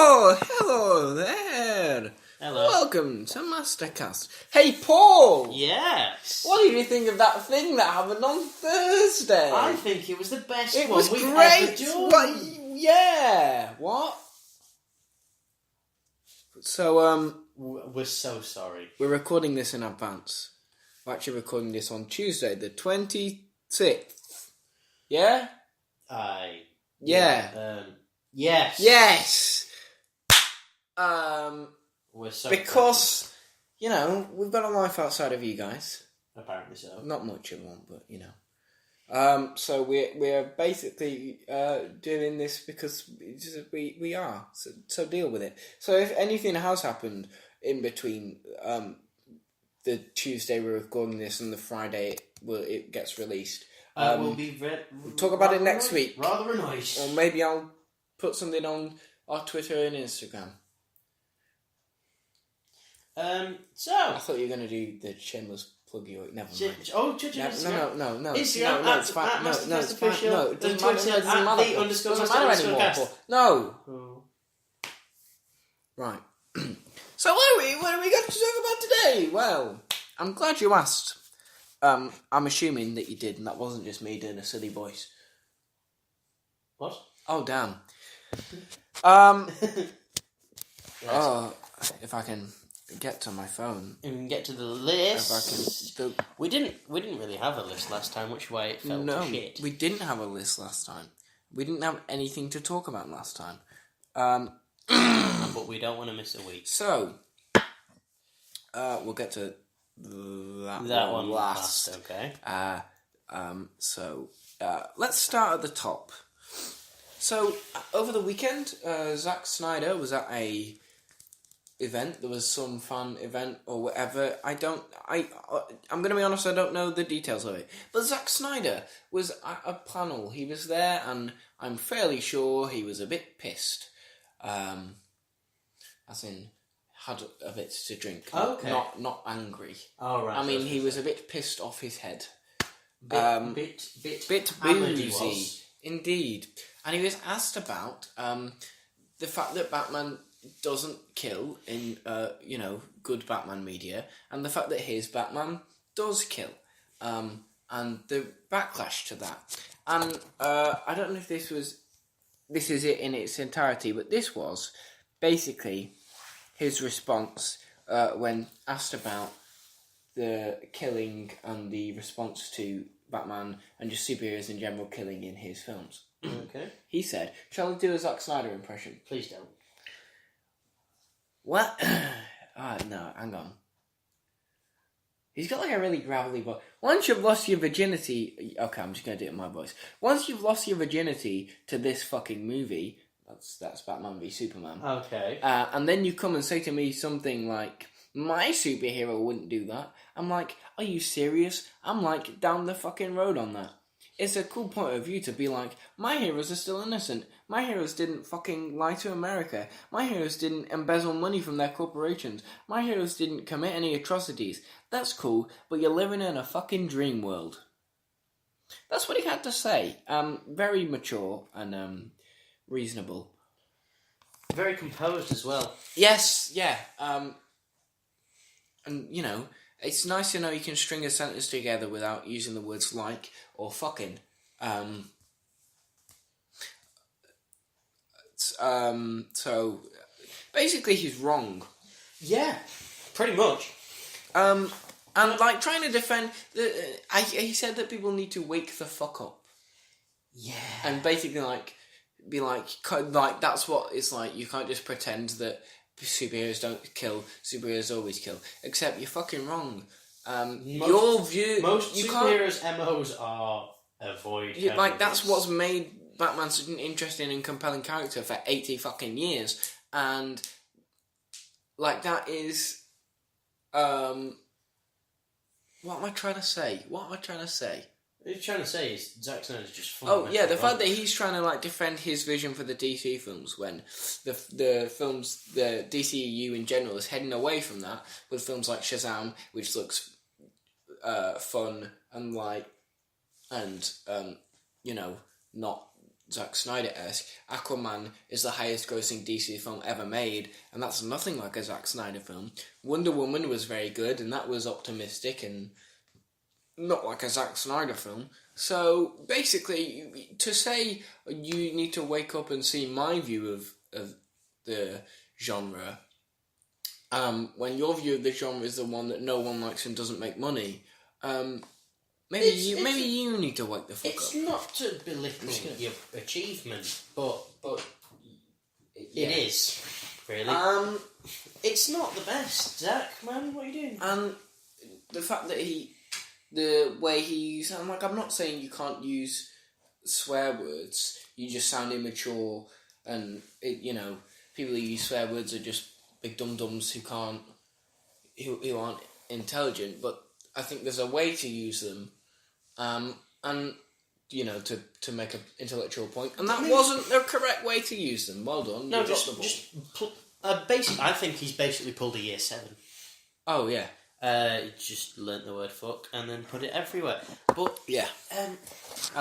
Oh, hello there. Hello. Welcome to MasterCast. Hey, Paul. Yes. What did you think of that thing that happened on Thursday? I think it was the best it one was we've great. ever done. What? Yeah. What? So, We're so sorry. we're recording this in advance. We're actually recording this on Tuesday, the 26th. Yeah? Yeah. Yes. Yes. We're so Because, we've got a life outside of you guys. apparently so. Not much of one, but, So we're basically doing this because we are. So deal with it. So if anything has happened in between the Tuesday we're recording this and the Friday it gets released, we'll be we'll talk about it next week. Rather annoyed. Or maybe I'll put something on our Twitter and Instagram. I thought you were going to do the shameless plug. Never mind. No. No, Instagram no, it's fine. No, it's fine. No, it doesn't matter. Twitter It doesn't matter. @the underscore Doesn't master matter anymore. underscore cast. No. Oh. Right. So what are we going to talk about today? Well, I'm glad you asked. I'm assuming that you did, and that wasn't just me doing a silly voice. What? Oh, damn. Oh, if I can get to my phone. And we can get to the list. If I can. We didn't really have a list last time, which way it felt No, to shit. we didn't have a list last time. We didn't have anything to talk about last time. But we don't want to miss a week. So, we'll get to that one last. Okay. Let's start at the top. So, over the weekend, Zack Snyder was at a event. There was some fan event or whatever. I'm going to be honest, I don't know the details of it. But Zack Snyder was at a panel. He was there, and I'm fairly sure he was a bit pissed. As in, had a bit to drink. Okay. Not angry. Oh, right. I mean, he was a bit pissed off his head. Bit Boozy. he was. Indeed. And he was asked about the fact that Batman doesn't kill in, good Batman media, and the fact that his Batman does kill, and the backlash to that. And I don't know if this is it in its entirety, but this was basically his response when asked about the killing and the response to Batman and just superheroes in general killing in his films. Okay. He said, shall I do a Zack Snyder impression? Please don't. What? No, hang on. He's got like a really gravelly voice. Once you've lost your virginity... Okay, I'm just going to do it in my voice. Once you've lost your virginity to this fucking movie... That's Batman v Superman. Okay. And then you come and say to me something like, my superhero wouldn't do that. I'm like, are you serious? I'm like, down the fucking road on that. It's a cool point of view to be like, my heroes are still innocent. My heroes didn't fucking lie to America. My heroes didn't embezzle money from their corporations. My heroes didn't commit any atrocities. That's cool, but you're living in a fucking dream world. That's what he had to say. Very mature and reasonable. Very composed as well. Yes, yeah. And, it's nice to know you can string a sentence together without using the words like or fucking. So, basically he's wrong. Yeah, pretty much. And, trying to defend... he said that people need to wake the fuck up. Yeah. And basically, be like, that's what it's like. You can't just pretend that superheroes don't kill. Superheroes always kill. Except you're fucking wrong. Your view... Most superheroes' MOs are avoid... that's what's made Batman such an interesting and compelling character for 80 fucking years. And, that is... what am I trying to say? What you're trying to say is Zack Snyder's just fun. Oh, yeah, the fact that he's trying to, defend his vision for the DC films when the films, the DCEU in general is heading away from that with films like Shazam, which looks fun and, not Zack Snyder-esque, Aquaman is the highest-grossing DC film ever made, and that's nothing like a Zack Snyder film. Wonder Woman was very good, and that was optimistic and not like a Zack Snyder film. So, basically, to say you need to wake up and see my view of the genre, when your view of the genre is the one that no one likes and doesn't make money, maybe you need to wake the fuck up. It's not to belittle your achievement, but it is, really. It's not the best, Zach, man, what are you doing? And the fact that the way he uses, I'm not saying you can't use swear words, you just sound immature, and, people who use swear words are just big dum-dums who aren't intelligent, but I think there's a way to use them, and, to make an intellectual point, and that wasn't the correct way to use them. Well done. No, basically, I think he's basically pulled a year 7. Oh, yeah. He just learnt the word fuck and then put it everywhere. But, yeah. And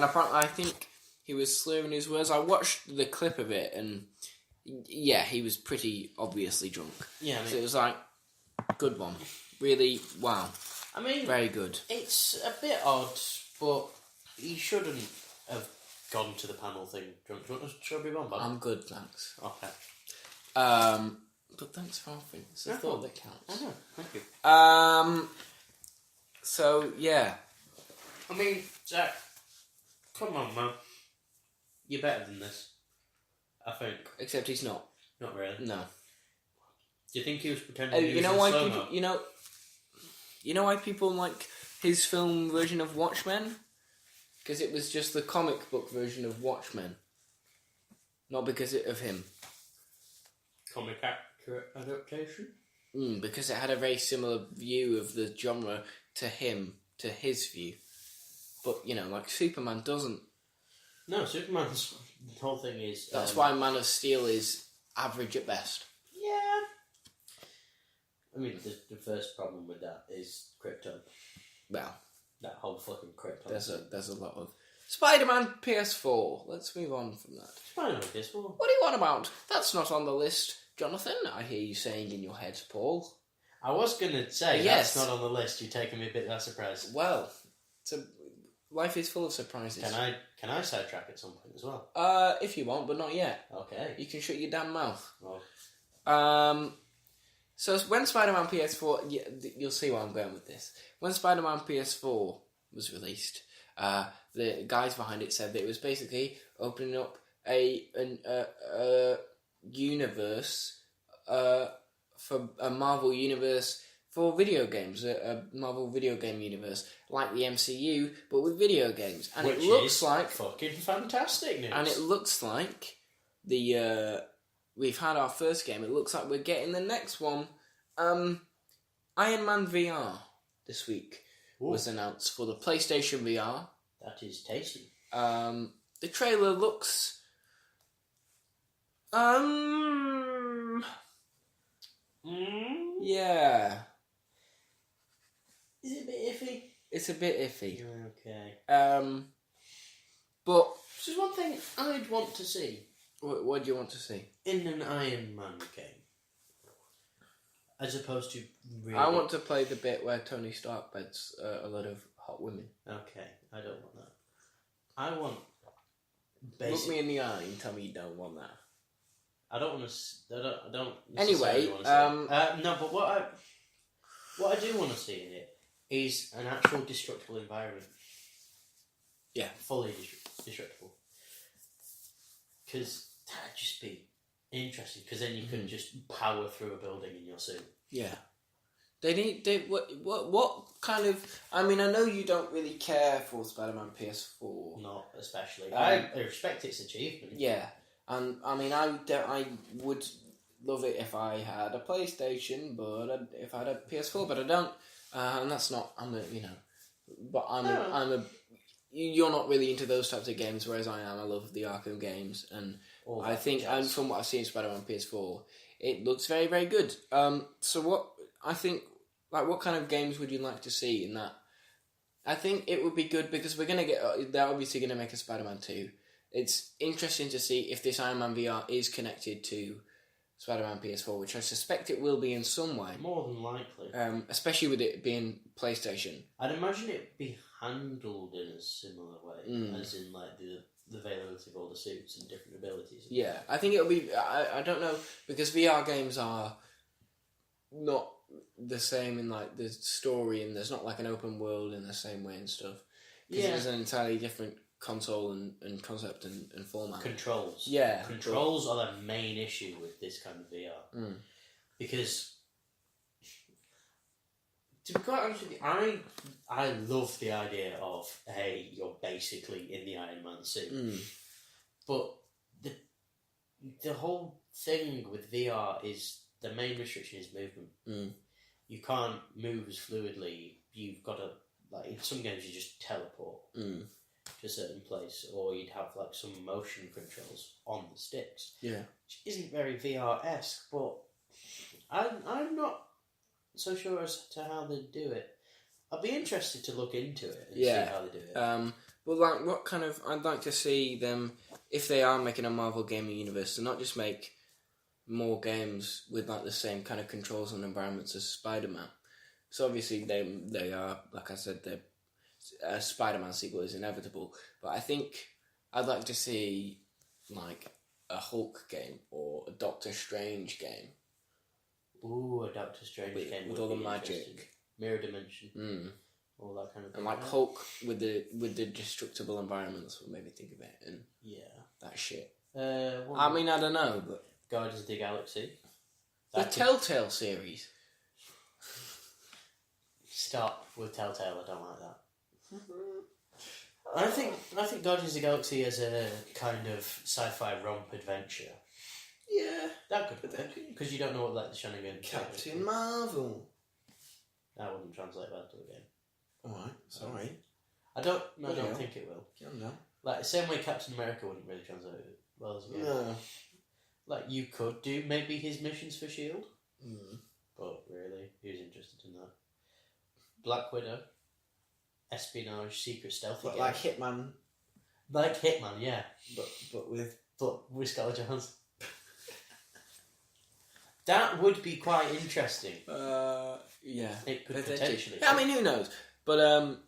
apparently, I think he was slurring his words. I watched the clip of it, and yeah, he was pretty obviously drunk. Yeah, so it was like, good one. Really, wow. I mean, very good. It's a bit odd, but he shouldn't have gone to the panel thing. Do you want a strawberry bomb? I'm good, thanks. Okay. But thanks for offering. It's a thought that counts. I know, thank you. So, yeah. I mean, Zach, come on, man. You're better than this, I think. Except he's not. Not really. No. Do you think he was pretending he was know in why slow-mo? people, you know why people like his film version of Watchmen? Because it was just the comic book version of Watchmen. Not because of him. Comic accurate adaptation? Because it had a very similar view of the genre to his view. But, like Superman doesn't. No, Superman's whole thing is... That's why Man of Steel is average at best. Yeah. I mean, the first problem with that is Krypton. Well, that whole fucking Krypton. There's a lot of... Spider-Man PS4. Let's move on from that. Spider-Man PS4? What do you want about? That's not on the list, Jonathan. I hear you saying in your head, Paul. I was going to say, yes. That's not on the list. You're taking me a bit by surprise. Well, life is full of surprises. Can I sidetrack at some point as well? If you want, but not yet. Okay. You can shut your damn mouth. Oh. So when Spider-Man PS4... you'll see where I'm going with this. When Spider-Man PS4 was released, the guys behind it said that it was basically opening up a universe for a Marvel universe for video games, a Marvel video game universe like the MCU, but with video games. And which it looks is like fucking fantastic news. And it looks like we've had our first game. It looks like we're getting the next one. Iron Man VR this week was announced for the PlayStation VR. That is tasty. The trailer looks yeah. Is it a bit iffy? It's a bit iffy. Okay. But there's one thing I'd want to see. What do you want to see? In an Iron Man game. As opposed to really... I want to play the bit where Tony Stark beds a lot of hot women. Okay, I don't want that. I want... Look me in the eye and tell me you don't want that. I don't want to... I don't anyway, want to see no, but what I do want to see in it is an actual destructible environment. Yeah. Fully destructible. Because that'd just be interesting, because then you could just power through a building in your suit. Yeah. What kind of... I mean, I know you don't really care for Spider-Man PS4. Not especially. I respect its achievement. Yeah. And, I mean, I would love it if I had a PlayStation, but if I had a PS4, but I don't. And that's not... You're not really into those types of games, whereas I am. I love the Arkham games, and I think, and from what I've seen Spider-Man PS4, it looks very, very good. So what kind of games would you like to see in that? I think it would be good because we're gonna get. They're obviously gonna make a Spider-Man 2. it's interesting to see if this Iron Man VR is connected to Spider-Man PS4, which I suspect it will be in some way. More than likely. Especially with it being PlayStation. I'd imagine it'd be handled in a similar way, as in like the availability of all the suits and different abilities. Yeah, I think it'll be... I don't know, because VR games are not the same in like the story, and there's not like an open world in the same way and stuff. Because it's an entirely different console and concept and format. Controls. Yeah. Controls are the main issue with this kind of VR. Because, to be quite honest with you, I love the idea of, hey, you're basically in the Iron Man suit. But the whole thing with VR is the main restriction is movement. You can't move as fluidly. You've got to, like, in some games you just teleport to a certain place, or you'd have like some motion controls on the sticks. Yeah. Which isn't very VR-esque, but I'm not so sure as to how they do it. I'd be interested to look into it and see how they do it. But like, what kind of... I'd like to see them, if they are making a Marvel gaming universe, to not just make more games with like the same kind of controls and environments as Spider-Man. So obviously they are, like I said, a Spider-Man sequel is inevitable. But I think I'd like to see like a Hulk game or a Doctor Strange game. Ooh, a Doctor Strange game with all the magic, mirror dimension, all that kind of thing. And like Hulk with the destructible environments would make me think of it, and that shit. I mean, I don't know, but Guardians of the Galaxy, the Telltale series. Stop with Telltale. I don't like that. I think Guardians of the Galaxy is a kind of sci-fi romp adventure. Yeah, that could be, because you don't know what like the shenanigans. Captain Marvel. That wouldn't translate well to the game. Alright, sorry. I don't think it will. No. Like the same way Captain America wouldn't really translate well as a game. No. Like you could do maybe his missions for S.H.I.E.L.D. But really, who's interested in that? Black Widow, espionage, secret stealthy game. Like Hitman. Like Hitman, yeah. But with Scarlett Johansson. That would be quite interesting. Yeah. It could potentially. I mean, who knows? But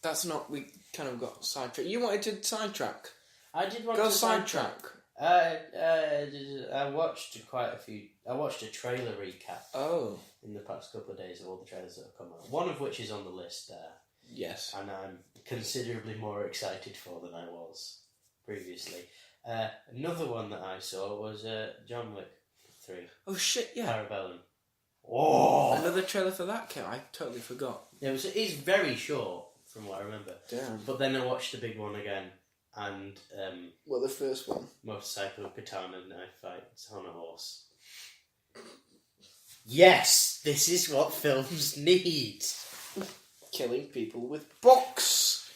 that's not... We kind of got sidetracked. You wanted to sidetrack. I did want to sidetrack. I watched quite a few... I watched a trailer recap in the past couple of days of all the trailers that have come out. One of which is on the list there. Yes. And I'm considerably more excited for than I was previously. Another one that I saw was John Wick 3. Oh shit, yeah. Parabellum. Oh! Another trailer for that, I totally forgot. It's very short, from what I remember. Damn. But then I watched the big one again, and... the first one? Motorcycle, katana, knife fights on a horse. Yes! This is what films need! Killing people with books!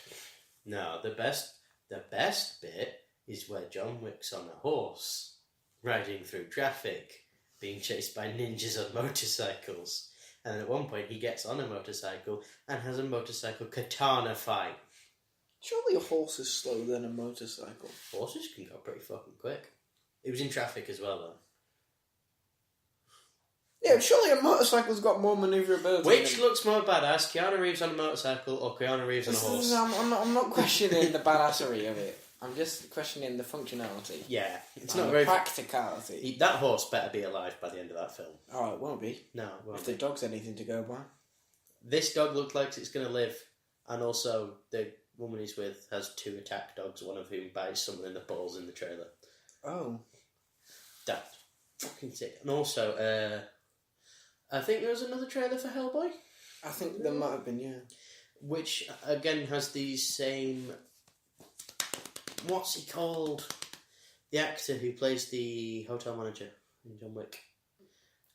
No, the best bit is where John Wick's on a horse, riding through traffic, being chased by ninjas on motorcycles. And at one point he gets on a motorcycle and has a motorcycle katana fight. Surely a horse is slower than a motorcycle. Horses can go pretty fucking quick. It was in traffic as well, though. Yeah, surely a motorcycle's got more manoeuvrability. Which looks more badass, Keanu Reeves on a motorcycle or Keanu Reeves on a horse? I'm not questioning the badassery of it. I'm just questioning the functionality. Yeah, it's and not very practicality. That horse better be alive by the end of that film. Oh, it won't be. No, it won't. If the dog's anything to go by. This dog looks like it's going to live, and also the woman he's with has 2 attack dogs, one of whom bites someone in the balls in the trailer. Oh, that's fucking sick. And also, I think there was another trailer for Hellboy. I think there might have been, yeah. Which again has these same. What's he called? The actor who plays the hotel manager in John Wick.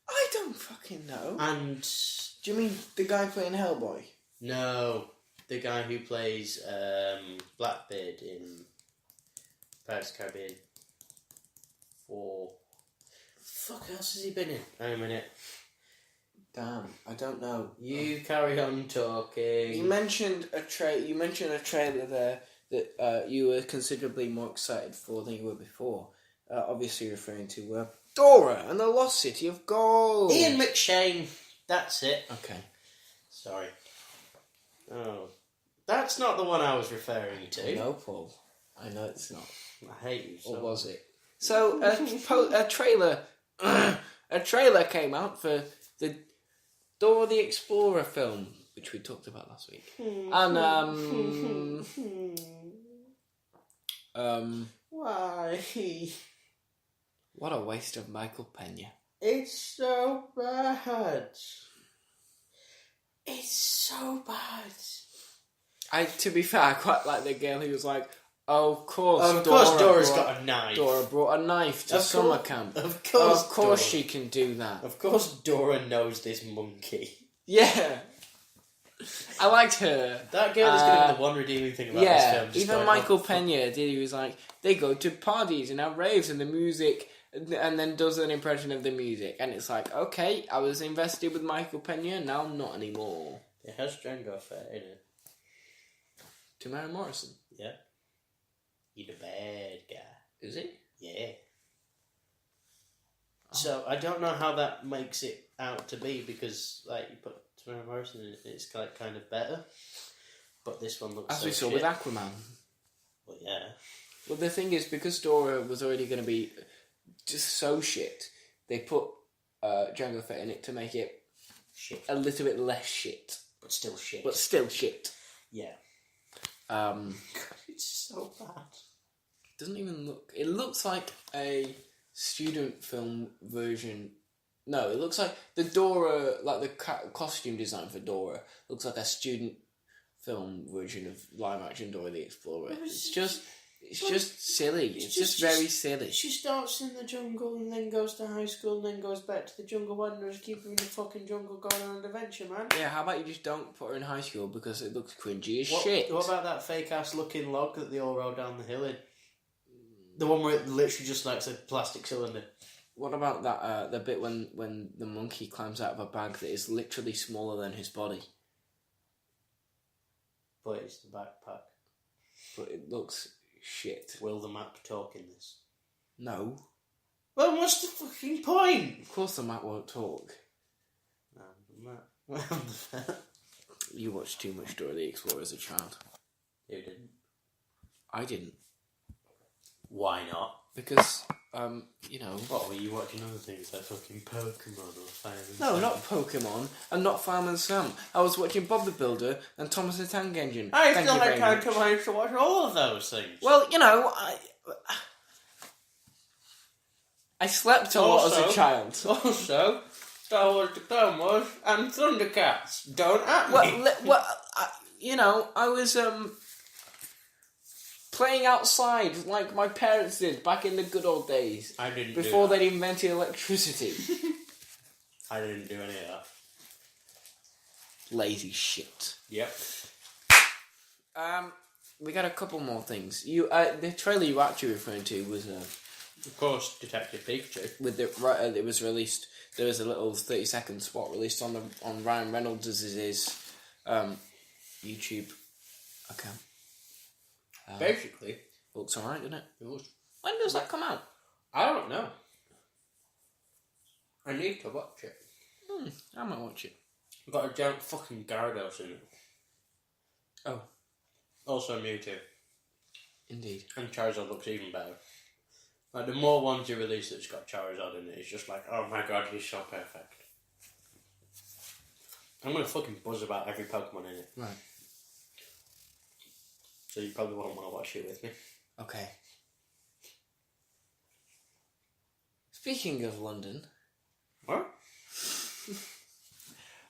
I don't fucking know. And do you mean the guy playing Hellboy? No, the guy who plays Blackbeard in Pirates of the Caribbean 4. Fuck else has he been in? Hang on a minute. Damn, I don't know. You carry on talking. You mentioned a trailer there that you were considerably more excited for than you were before. Obviously referring to Dora and the Lost City of Gold. Ian McShane. That's it. Okay. Sorry. Oh. That's not the one I was referring to. No, Paul. I know it's not. I hate you so Or was it? So, a trailer... a trailer came out for the Dora the Explorer film, which we talked about last week. And, Why? what a waste of Michael Pena. It's so bad. It's so bad. To be fair, I quite like the girl who was like, oh, of course, Dora's got a knife. Dora brought a knife to summer camp. Of course, Dora. She can do that. Of course, Dora knows this monkey. Yeah. I liked her. That girl is going to be the one redeeming thing about this film. Just even Michael Pena did. He was like, they go to parties and have raves and the music, and then does an impression of the music. And it's like, okay, I was invested with Michael Pena, now I'm not anymore. It has Django Fett in it. Tamara Morrison. Yeah. He's a bad guy. Is he? Yeah. Oh. So I don't know how that makes it out to be because, like, you put Tamara Morrison in it, it's like kind of better. But this one looks as so we saw shit. with Aquaman. Well, yeah. Well, the thing is, because Dora was already going to be just so shit, they put Django Fett in it to make it shit, a little bit less shit, but still shit. But still shit. Yeah. It's so bad. Doesn't even look. It looks like a student film version. No, it looks like the Dora, like the costume design for Dora, looks like a student film version of live action Dora the Explorer. It's just silly. It's just very silly. She starts in the jungle and then goes to high school and then goes back to the jungle. Why don't you just keep her in the fucking jungle going on an adventure, man? Yeah, how about you just don't put her in high school because it looks cringy as shit. What about that fake ass looking log that they all rode down the hill in? The one where it literally just like a plastic cylinder. What about that? The bit when the monkey climbs out of a bag that is literally smaller than his body. But it's the backpack. But it looks shit. Will the map talk in this? No. Well, what's the fucking point? Of course the map won't talk. The map. You watched too much Dora the Explorer as a child. You didn't. I didn't. Why not? Because, What, were you watching other things like fucking Pokemon or Fireman No, Sam? not Pokemon, and not Fireman Sam. I was watching Bob the Builder and Thomas the Tank Engine. I Thank still you had very time much. to manage to watch all of those things. Well, I slept a lot as a child. Also, Star Wars The Clone Wars and Thundercats. Don't at me. I was playing outside like my parents did back in the good old days. I didn't before do that. they'd invented electricity. I didn't do any of that. Lazy shit. Yep. We got a couple more things. The trailer you were actually referring to was Of course, Detective Pikachu. it was released. There was a little 30-second spot released on Ryan Reynolds' YouTube account. Basically, Looks alright, doesn't it? it was. When does that come out? I don't know. I need to watch it. I might watch it. I've got a giant fucking Gyarados in it. Oh, Also Mewtwo. indeed. And Charizard looks even better. Like, the more ones you release that's got Charizard in it, it's just like, oh my god, he's so perfect. I'm gonna fucking buzz about every Pokemon in it. Right. So you probably won't want to watch it with me. Okay. Speaking of London, What?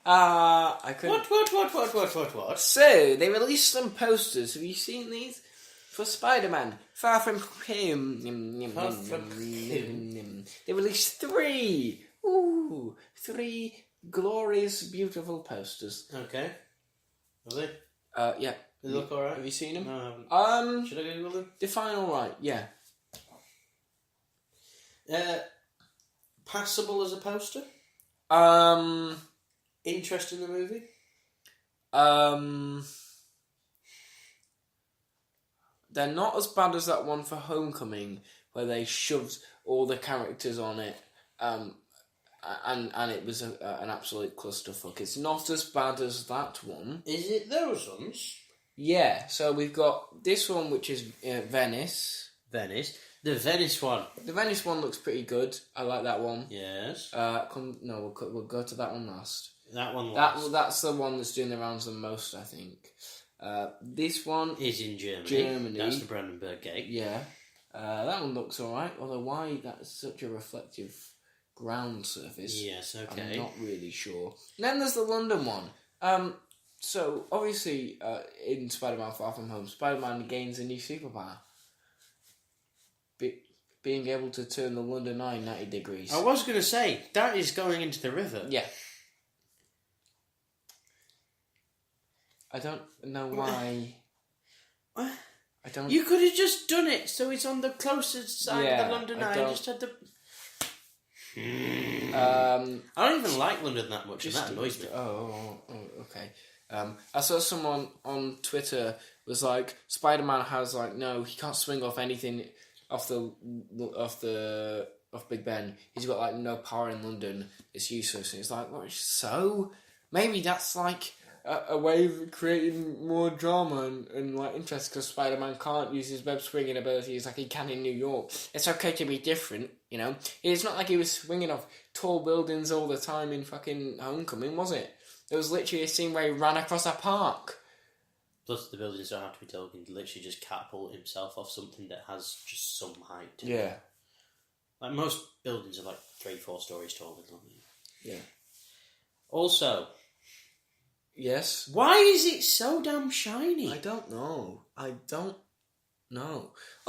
I couldn't. What? So they released some posters. Have you seen these? For Spider-Man, Far From Him. Far From Him. They released 3. Ooh, 3 glorious, beautiful posters. Okay. Are they? Yeah. They look alright? Have you seen them? No, I haven't. Um, Should I Google them? Define alright. Yeah. Passable as a poster? Interest in the movie? they're not as bad as that one for Homecoming, where they shoved all the characters on it, and it was an absolute clusterfuck. It's not as bad as that one. Is it those ones? Yeah, so we've got this one, which is Venice. Venice. The Venice one. The Venice one looks pretty good. I like that one. Yes. We'll go to that one last. That one last. That's the one that's doing the rounds the most, I think. This one is in Germany. Germany. That's the Brandenburg Gate. Yeah. That one looks alright, although why that's such a reflective ground surface. Yes, okay. I'm not really sure. And then there's the London one. So, obviously, in Spider-Man Far From Home, Spider-Man gains a new superpower. Being able to turn the London Eye 90 degrees. I was going to say, that is going into the river. Yeah. I don't know why. What? I don't... You could have just done it so it's on the closest side of the London Eye. Just had the... I don't even like London that much, and that annoys me. Okay. I saw someone on Twitter was like, Spider-Man has no, he can't swing off anything off Big Ben. He's got no power in London. It's useless. And it's like, what? So maybe that's a way of creating more drama and interest, because Spider-Man can't use his web swinging abilities like he can in New York. It's okay to be different, you know. It's not like he was swinging off tall buildings all the time in fucking Homecoming, was it? It was literally a scene where he ran across a park. Plus, the buildings don't have to be tall. He can literally just catapult himself off something that has just some height to it. Yeah. Most buildings are 3-4 stories tall in London. Yeah. Also... Yes? Why is it so damn shiny? I don't know. Well,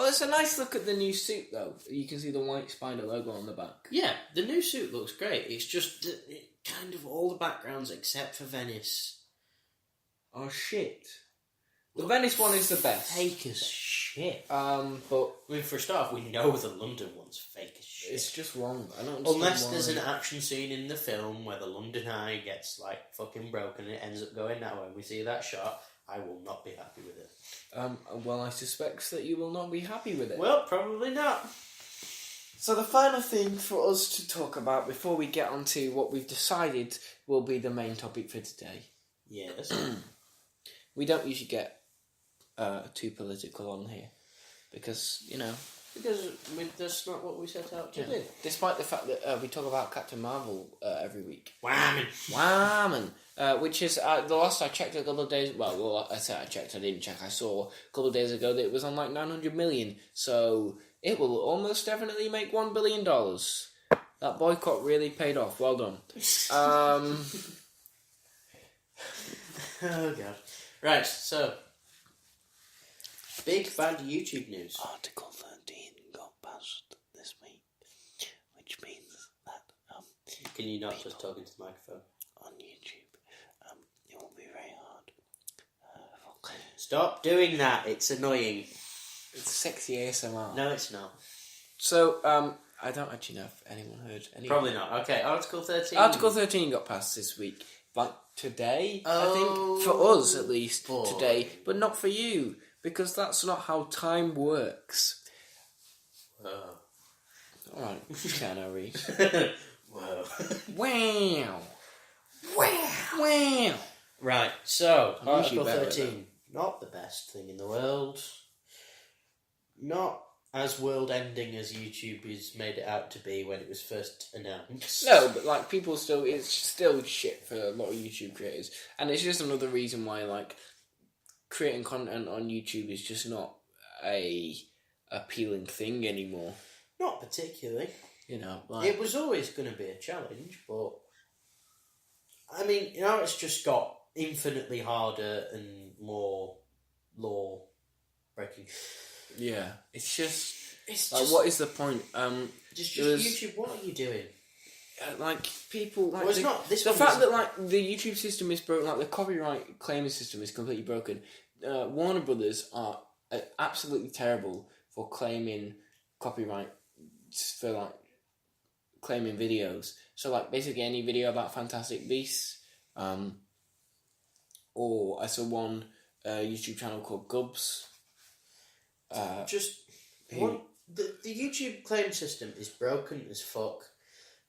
it's a nice look at the new suit, though. You can see the white spider logo on the back. Yeah, the new suit looks great. It's just kind of all the backgrounds except for Venice. Oh, shit. The Venice one is the best. Fake as shit. But... for a start, we know the London one's fake as shit. It's just wrong. I don't understand Unless why. there's an action scene in the film where the London Eye gets, fucking broken and it ends up going that way. We see that shot, I will not be happy with it. Well, I suspect that you will not be happy with it. Well, probably not. So the final thing for us to talk about before we get on to what we've decided will be the main topic for today. Yes. We don't usually get too political on here because, Because that's not what we set out to do. Despite the fact that we talk about Captain Marvel every week. Whammon! Which is, the last I checked a couple of days... Well, I said I checked, I didn't check. I saw a couple of days ago that it was on 900 million. So it will almost definitely make $1 billion. That boycott really paid off. Well done. Oh, God. Right, so... Big bad YouTube news. Article 13 got passed this week, which means that can you not just talk into the microphone? On YouTube, it will be very hard. Stop doing that, it's annoying. It's sexy ASMR. No, it's not. So, I don't actually know if anyone heard any. Probably not. Okay, Article 13. Article 13 got passed this week. Today, I think, for us at least, today, but not for you. Because that's not how time works. Whoa. Alright, Keanu Reeves. Whoa. Wow. Wow. Right, so, Article better, 13. Not the best thing in the world. Not as world-ending as YouTube has made it out to be when it was first announced. No, but people still, it's still shit for a lot of YouTube creators. And it's just another reason why, creating content on YouTube is just not a appealing thing anymore. Not particularly. It was always going to be a challenge, but I mean, it's just got infinitely harder and more law breaking. Yeah, it's just just what is the point? Just YouTube. What are you doing? People well, it's not this. The fact that the YouTube system is broken, the copyright claiming system is completely broken. Warner Brothers are absolutely terrible for claiming copyright for claiming videos. So basically any video about Fantastic Beasts, or I saw one YouTube channel called Gubs, The YouTube claim system is broken as fuck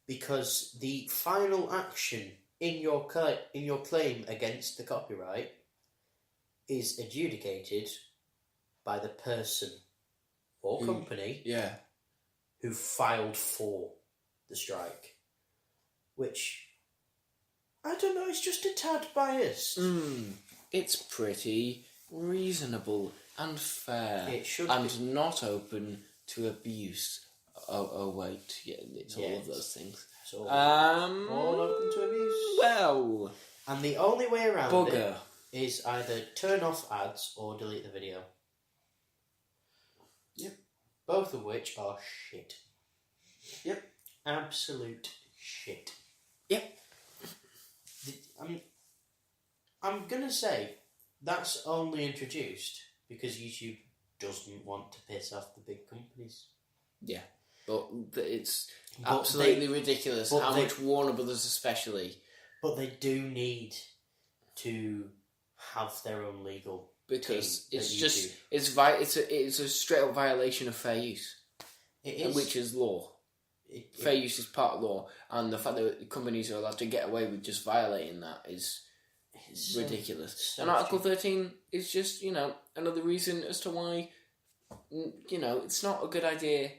because the final action in your claim against the copyright is adjudicated by the person or company who filed for the strike, which I don't know. It's just a tad biased. It's pretty reasonable and fair. It should and not open to abuse. Oh wait, it's all of those things. It's all open to abuse. Well, and the only way around it is either turn off ads or delete the video. Yep. Both of which are shit. Yep. Absolute shit. Yep. I'm gonna say that's only introduced because YouTube doesn't want to piss off the big companies. Yeah, but it's absolutely ridiculous how much Warner Brothers especially. But they do need to have their own legal because team it's just it's a straight up violation of fair use. It is, which is law. Fair use is part of law, and the fact that companies are allowed to get away with just violating that is ridiculous. And Article 13 is just, another reason as to why, it's not a good idea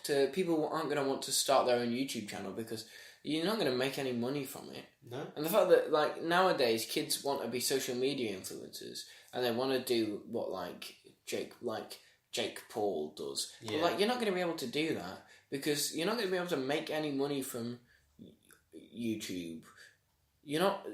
to people who aren't going to want to start their own YouTube channel because you're not going to make any money from it. No. And the fact that, nowadays kids want to be social media influencers and they want to do what, Jake Paul does. Yeah. But, you're not going to be able to do that because you're not going to be able to make any money from YouTube. You're not...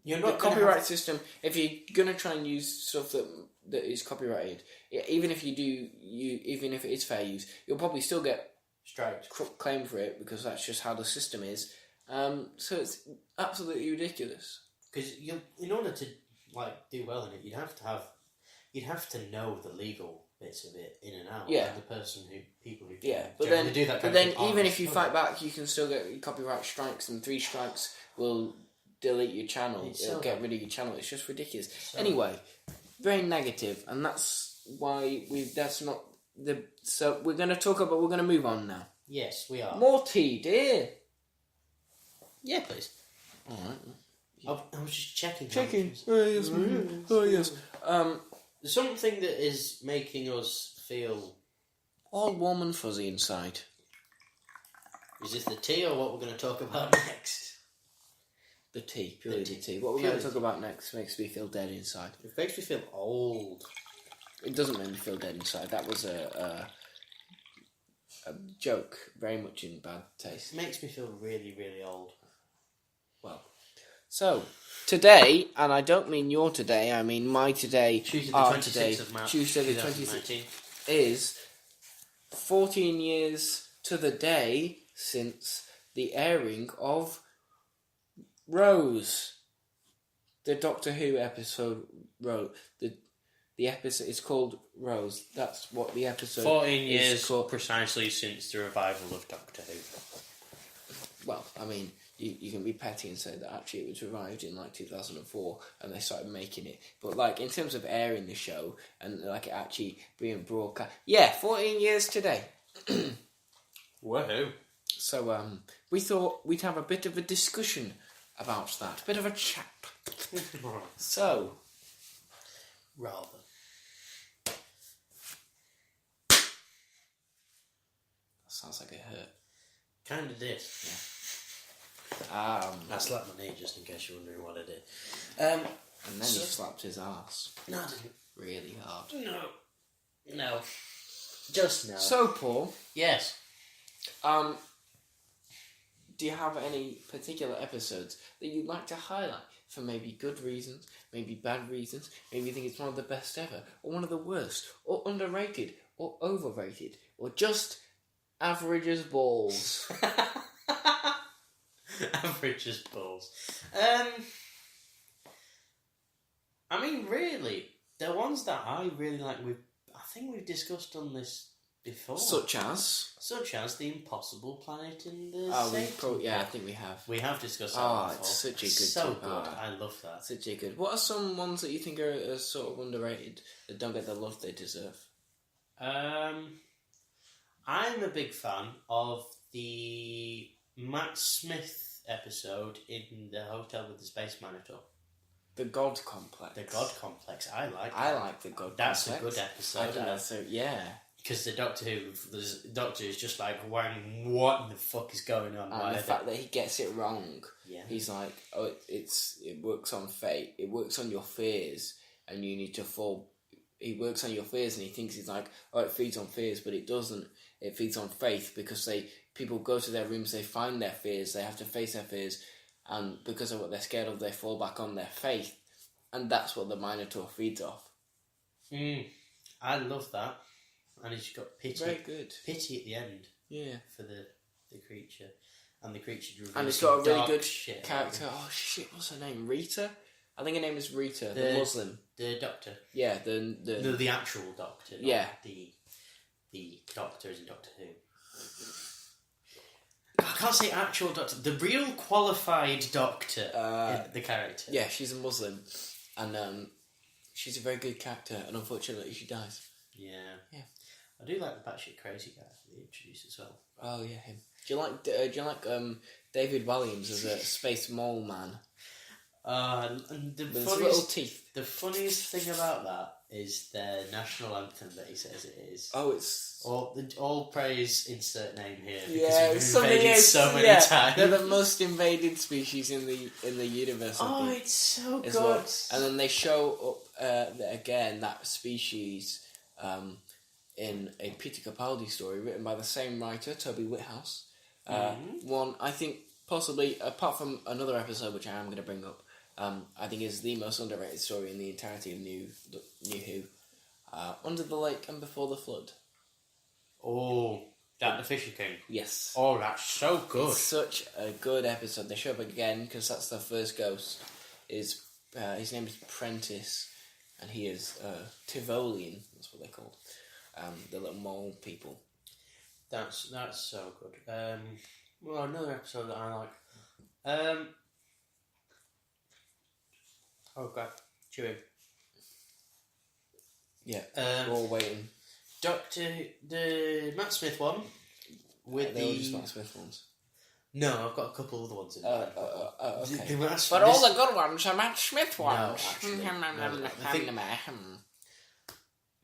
the copyright system, if you're going to try and use stuff that is copyrighted, even if even if it is fair use, you'll probably still get striked, claim for it because that's just how the system is. So it's absolutely ridiculous. Because in order to do well in it, you'd have to know the legal bits of it in and out. Yeah. And people who but then do that. But then even if you fight back, you can still get copyright strikes, and 3 strikes will delete your channel. It'll get rid of your channel. It's just ridiculous. Anyway, very negative, and that's why so we're going to move on now. Yes, we are. More tea, dear. Yeah, please. All right. I was just checking. Oh yes. Something that is making us feel all warm and fuzzy inside. Is this the tea or what we're going to talk about next? The tea, purely the tea. What we're going to talk about next makes me feel dead inside. It makes me feel old. It doesn't make me feel dead inside. That was a joke, very much in bad taste. It makes me feel really, really old. Well, so today, and I don't mean your today, I mean my today. Tuesday the 26th of March. Tuesday the 26th is 14 years to the day since the airing of Rose, the Doctor Who episode. The episode is called Rose. That's what the episode 14 years is called. Precisely since the revival of Doctor Who. Well, I mean, you can be petty and say that actually it was revived in 2004 and they started making it. But in terms of airing the show and it actually being broadcast, 14 years today. Woohoo! So we thought we'd have a bit of a discussion about that, a bit of a chat. So, rather. That sounds like it hurt. Kinda did. Yeah. I slapped my knee just in case you're wondering what I did. And then you slapped his ass. No, I didn't. Really hard. No. Just now. So, Paul. Yes. Do you have any particular episodes that you'd like to highlight for maybe good reasons, maybe bad reasons, maybe you think it's one of the best ever, or one of the worst, or underrated, or overrated, or just average as balls? Average as balls. I mean, really, the ones that I really like, I think we've discussed on this before. Such as the Impossible Planet in the I Satan think we have. We have discussed that one before. It's such a good So good. I love that. Such a good. What are some ones that you think are sort of underrated that don't get the love they deserve? I'm a big fan of the Matt Smith episode in the hotel with the space monitor. The God Complex. The God Complex. I like the God That's Complex. a good episode. Because the Doctor is just like, what the fuck is going on? And the fact that he gets it wrong. Yeah. He's like, it works on fate. It works on your fears, and you need to fall. He works on your fears, and he thinks it's like, it feeds on fears, but it doesn't. It feeds on faith, because people go to their rooms, they find their fears, they have to face their fears, and because of what they're scared of, they fall back on their faith, and that's what the Minotaur feeds off. I love that. And he's got pity. Very good. Pity at the end. Yeah. For the creature. And the creature... And it's got a really good shit character. Oh shit, what's her name? Rita? I think her name is Rita, the Muslim. The Doctor. Yeah, the actual Doctor. Yeah. The Doctor is in Doctor Who. I can't say actual Doctor. The real qualified Doctor, the character. Yeah, she's a Muslim. And she's a very good character, and unfortunately she dies. Yeah. Yeah. I do like the batshit crazy guy that they introduced as well. Oh yeah, him. Do you like David Williams as a space mole man? And with his little teeth. The funniest thing about that is their national anthem that he says it is. Oh, it's all praise insert name here because yeah, we've invaded so many times. They're the most invaded species in the universe. Oh, it's so good. Well. And then they show up that species in a Peter Capaldi story written by the same writer, Toby Whithouse. One, I think, possibly, apart from another episode which I am going to bring up, I think is the most underrated story in the entirety of New Who. Under the Lake and Before the Flood. Oh, that the Fisher King. Yes. Oh, that's so good. It's such a good episode. They show up again because that's the first ghost. His name is Prentice, and he is Tivolian. That's what they're called. The little mole people. That's so good. Well, another episode that I like. Oh god, chewing. Yeah, we're all waiting. The Matt Smith one with they're all just Matt Smith ones. No, I've got a couple other ones in there. Okay. But all the good ones are Matt Smith ones. No, I think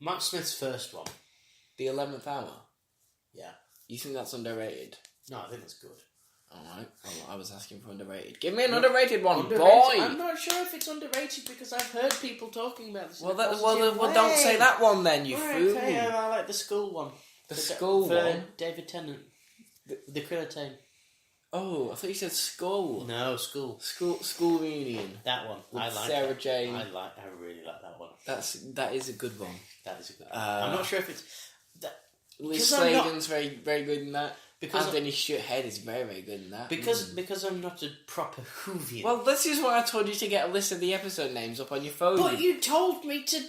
Matt Smith's first one. The 11th Hour? Yeah. You think that's underrated? No, I think that's good. Alright, I was asking for underrated. Give me an underrated one, underrated? Boy! I'm not sure if it's underrated because I've heard people talking about this. Well, don't say that one then, you fool. Okay, I like the school one. The school one? David Tennant. The Krillitane. Oh, I thought you said Skull. No, School. School Reunion. That one. With I like Sarah that. Jane. I really like that one. That is a good one. That is a good one. I'm not sure if it's... Liz Sladen's very, very good in that. Because Anthony Stewart Head is very, very good in that. Because I'm not a proper Whovian. Well, this is why I told you to get a list of the episode names up on your phone. But you told me to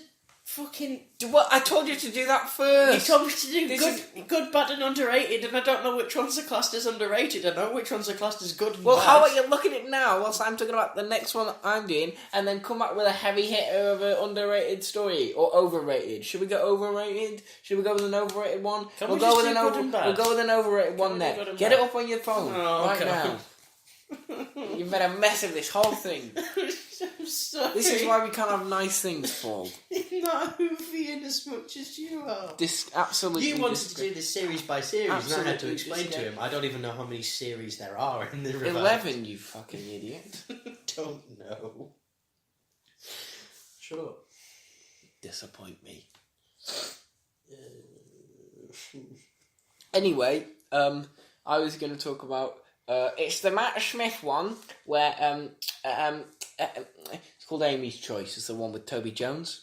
fucking... What? I told you to do that first. You told me to do good, bad and underrated, and I don't know which ones are classed as underrated. I know which ones are classed as good and well, bad. how about you look at it now whilst I'm talking about the next one I'm doing, and then come back with a heavy hitter of an underrated story, or overrated. Should we go overrated? Should we go with an overrated one? We'll go with an overrated one then. Get it up on your phone right now. You've made a mess of this whole thing. I'm sorry. This is why we can't have nice things, Paul. I'm not Whovian as much as you are. Absolutely. You wanted to do this series by series, and I had to explain to him. him. I don't even know how many series there are in the revived. 11, you fucking idiot. Don't know. Shut up. Disappoint me. Anyway, I was going to talk about... it's the Matt Smith one where it's called Amy's Choice. It's the one with Toby Jones.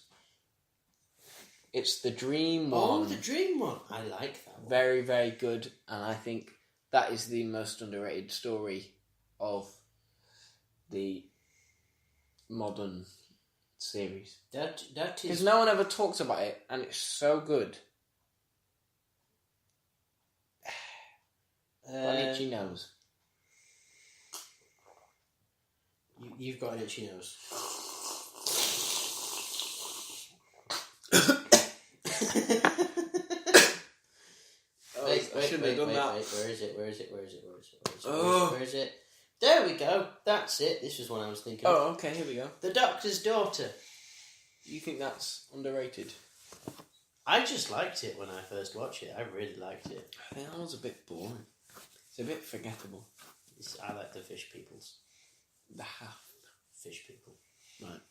It's the Dream one. Oh, the Dream one. I like that one. Very, very good, and I think that is the most underrated story of the modern series. That is... Because no one ever talks about it, and it's so good. itchy nose. You've got an itchy nose. Wait, wait. Where is it? There we go. That's it. This was one I was thinking of. Oh, okay, here we go. The Doctor's Daughter. You think that's underrated? I just liked it when I first watched it. I really liked it. I think that was a bit boring. It's a bit forgettable. I like the fish peoples. The half. Fish people. Right.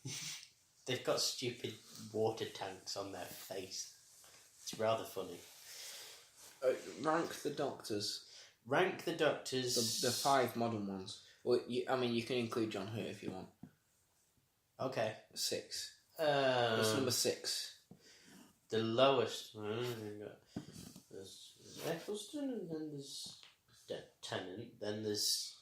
They've got stupid water tanks on their face. It's rather funny. Rank the Doctors. Rank the Doctors. The 5 modern ones. Well, you can include John Hurt if you want. Okay. 6. What's number 6? The lowest. There's Eccleston, and then there's Tennant, then there's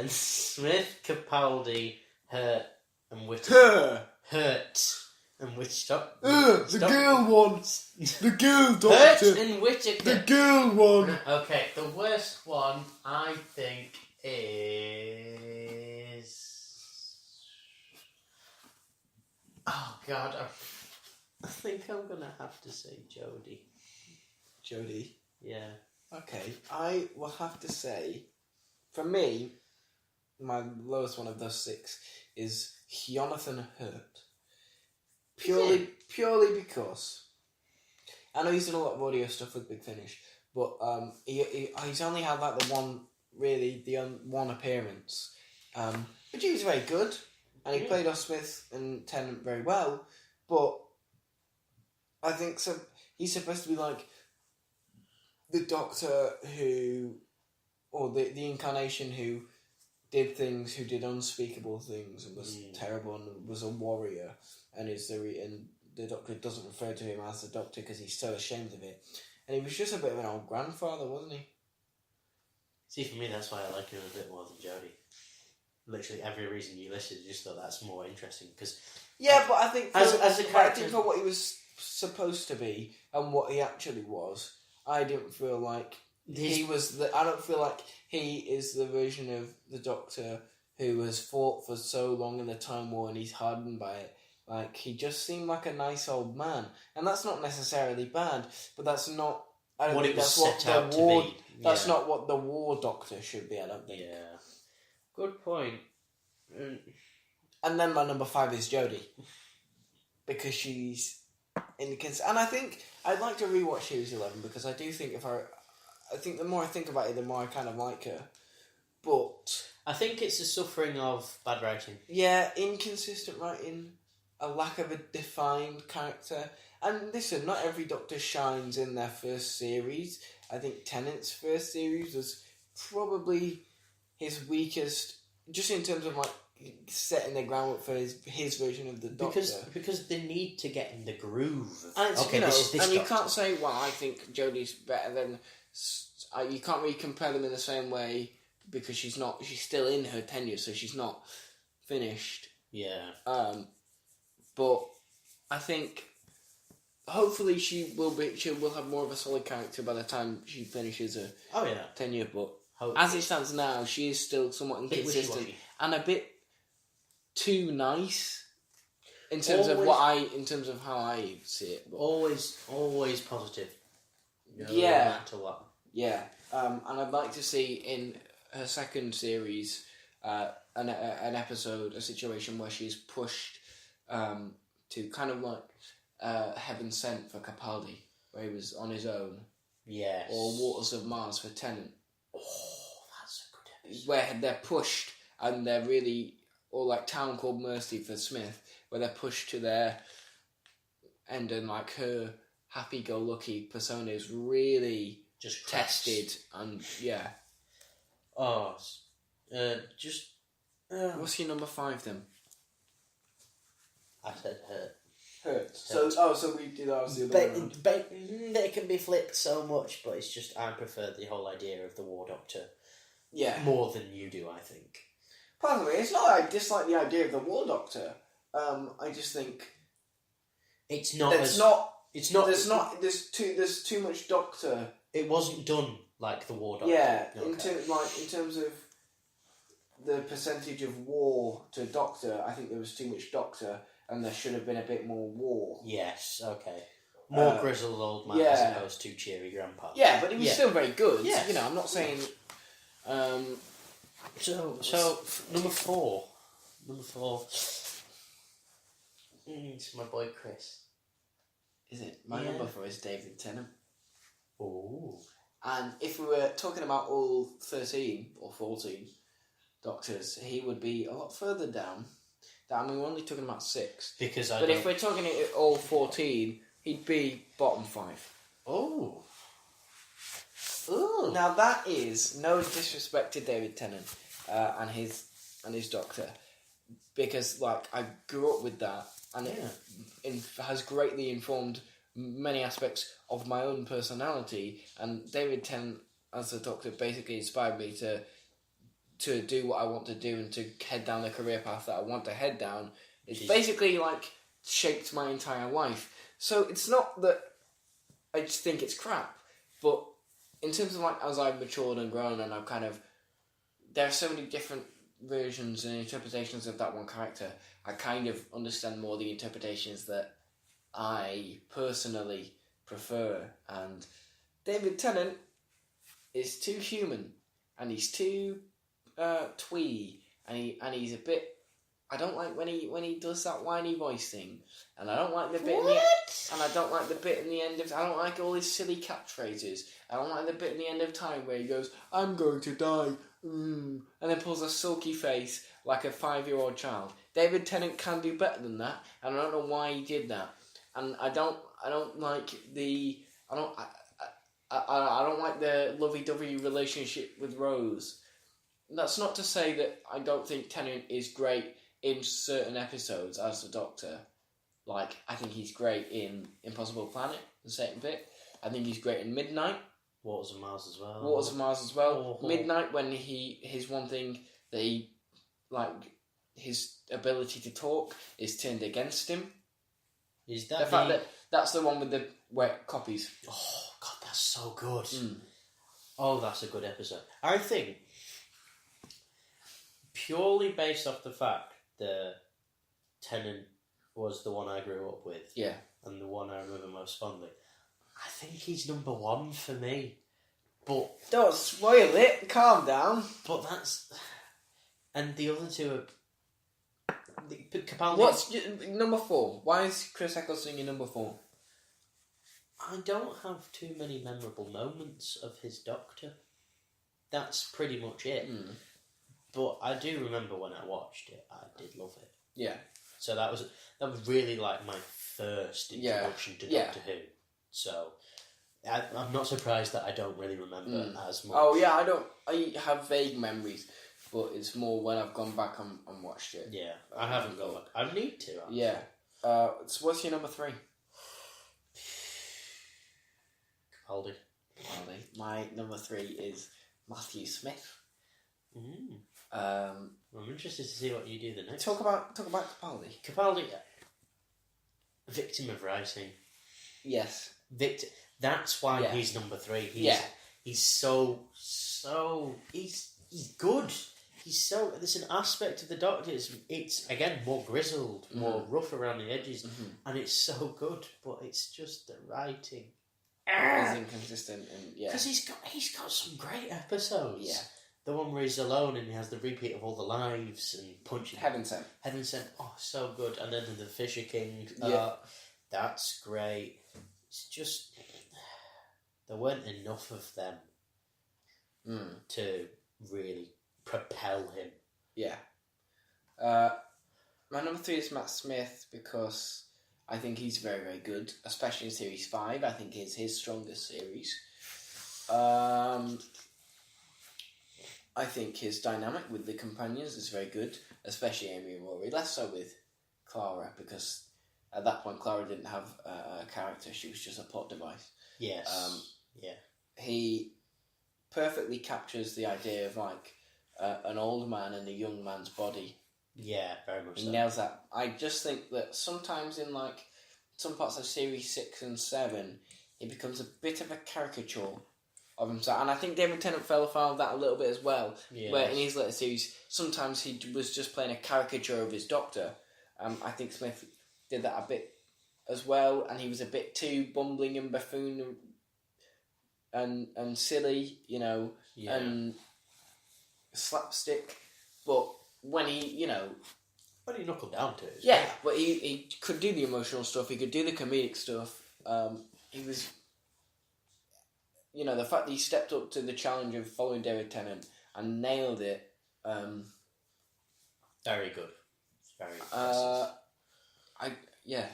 Smith, Capaldi, Hurt, and Whittaker. Hurt and Whittaker. The girl one. The girl Doctor. Hurt and Whittaker. The girl one. Okay, the worst one I think is. Oh God, I think I'm gonna have to say Jodie. Jodie. Yeah. Okay, I will have to say, for me, my lowest one of those 6 is Jonathan Hurt. Purely because I know he's done a lot of audio stuff with Big Finish, but he's only had like the one appearance, but he was very good, and he played off Smith and Tennant very well. But I think so. He's supposed to be like the Doctor or the incarnation who did unspeakable things and was terrible and was a warrior, and the Doctor doesn't refer to him as the Doctor because he's so ashamed of it, and he was just a bit of an old grandfather, wasn't he? See, for me, that's why I like him a bit more than Jodie. Literally every reason you listed, I just thought that's more interesting because. Yeah, but I think as a character, I think for what he was supposed to be and what he actually was, I didn't feel like he was I don't feel like he is the version of the Doctor who has fought for so long in the Time War and he's hardened by it. Like, he just seemed like a nice old man, and that's not necessarily bad, but that's not. I don't think that's what the war. That's not what the War Doctor should be. I don't think. Yeah. Good point. And then my number 5 is Jodie, because she's and I think I'd like to rewatch Series 11 because I do think I think the more I think about it, the more I kind of like her. But I think it's a suffering of bad writing. Yeah, inconsistent writing, a lack of a defined character. And listen, not every Doctor shines in their first series. I think Tennant's first series was probably his weakest, just in terms of like setting the groundwork for his version of the Doctor. Because they need to get in the groove. And okay, this and Doctor. You can't say, well, I think Jodie's better than. You can't really compare them in the same way because she's still in her tenure, so she's not finished. Yeah. But I think hopefully she will have more of a solid character by the time she finishes her tenure. But as it stands now, she is still somewhat inconsistent and a bit too nice in terms of how I see it. But always positive. No matter what. Yeah. And I'd like to see in her second series an episode, a situation where she's pushed to kind of like Heaven Sent for Capaldi, where he was on his own. Yes. Or Waters of Mars for Tennant. Oh, that's a good episode. Where they're pushed and they're really... Or like Town Called Mercy for Smith, where they're pushed to their end and like her happy-go-lucky persona is really just tested and yeah. What's your number 5 then? I said Hurt. Hurt. So we did ours the other way around. They can be flipped so much, but it's just I prefer the whole idea of the War Doctor. Yeah. More than you do, I think. Personally, it's not that I dislike the idea of the War Doctor. I just think there's too much Doctor. It wasn't done. It Like the War Doctor. Yeah, Okay. in terms of the percentage of war to Doctor, I think there was too much Doctor, and there should have been a bit more war. Yes. Okay. More grizzled old man as opposed to cheery grandpa. Yeah, but he was still very good. Yes. You know, I'm not saying. So number four. It's my boy Chris. Is it? My number 4 is David Tennant. Oh. And if we were talking about all 13 or 14 Doctors, he would be a lot further down. I mean, we're only talking about 6. But if we're talking all 14, he'd be bottom 5. Oh. Ooh. Now that is no disrespect to David Tennant and his Doctor, because like I grew up with that, and it has greatly informed many aspects of my own personality. And David Tennant as the Doctor basically inspired me to do what I want to do and to head down the career path that I want to head down. It's basically like shaped my entire life. So it's not that I just think it's crap, but in terms of like as I've matured and grown, and I've kind of, there are so many different versions and interpretations of that one character, I kind of understand more the interpretations that I personally prefer. And David Tennant is too human, and he's too twee, and he's a bit. I don't like when he does that whiny voice thing, and I don't like the bit. And I don't like the bit in the end of. I don't like all his silly catchphrases. I don't like the bit in the end of Time where he goes, "I'm going to die," and then pulls a sulky face like a 5-year-old child. David Tennant can do better than that, and I don't know why he did that. And I don't like the. I don't like the lovey-dovey relationship with Rose. That's not to say that I don't think Tennant is great in certain episodes as the Doctor. Like, I think he's great in Impossible Planet, the second bit. I think he's great in Midnight. Waters of Mars as well. Oh. Midnight, when his one thing that he, like, his ability to talk is turned against him. Is that the fact that that's the one with the wet copies? Oh God, that's so good. Oh, that's a good episode. I think purely based off the fact that Tennant was the one I grew up with, and the one I remember most fondly, I think he's number 1 for me. But don't spoil it. Calm down. But that's, and the other two are. Capaldi. What's number 4? Why is Chris Eccleston your number 4? I don't have too many memorable moments of his Doctor. That's pretty much it. But I do remember when I watched it, I did love it. Yeah. So that was really like my first introduction to Doctor Who. So I'm not surprised that I don't really remember as much. Oh yeah, I have vague memories, but it's more when I've gone back and watched it. Yeah, I haven't gone back. I need to. Actually. Yeah. So what's your number 3? Capaldi. My number 3 is Matthew Smith. I'm interested to see what you do the next. Talk about Capaldi. Capaldi, victim of writing. Yes. That's why he's number 3. He's so he's good. There's an aspect of the Doctor. It's again more grizzled, more rough around the edges, and it's so good. But it's just the writing. It's inconsistent, and because he's got some great episodes. Yeah. The one where he's alone and he has the repeat of all the lives and punching. Heaven Sent. Oh, so good. And then the Fisher King. That's great. It's just there weren't enough of them to really propel him. Yeah. My number 3 is Matt Smith because I think he's very, very good, especially in Series 5. I think it's his strongest series. I think his dynamic with the companions is very good, especially Amy and Rory. Less so with Clara, because at that point Clara didn't have a character. She was just a plot device. Yes. He perfectly captures the idea of like an old man in a young man's body. Yeah, very much He nails that. I just think that sometimes in like some parts of Series 6 and 7, it becomes a bit of a caricature of himself. And I think David Tennant fell afoul of that a little bit as well, Yes. where in his later series, sometimes he was just playing a caricature of his Doctor. I think Smith did that a bit as well, and he was a bit too bumbling and buffoon and silly, you know, and slapstick. But when he, you know... But he knuckled down to it. Yeah, but he could do the emotional stuff, he could do the comedic stuff. He was... You know, the fact that he stepped up to the challenge of following David Tennant and nailed it... very good. Very impressive.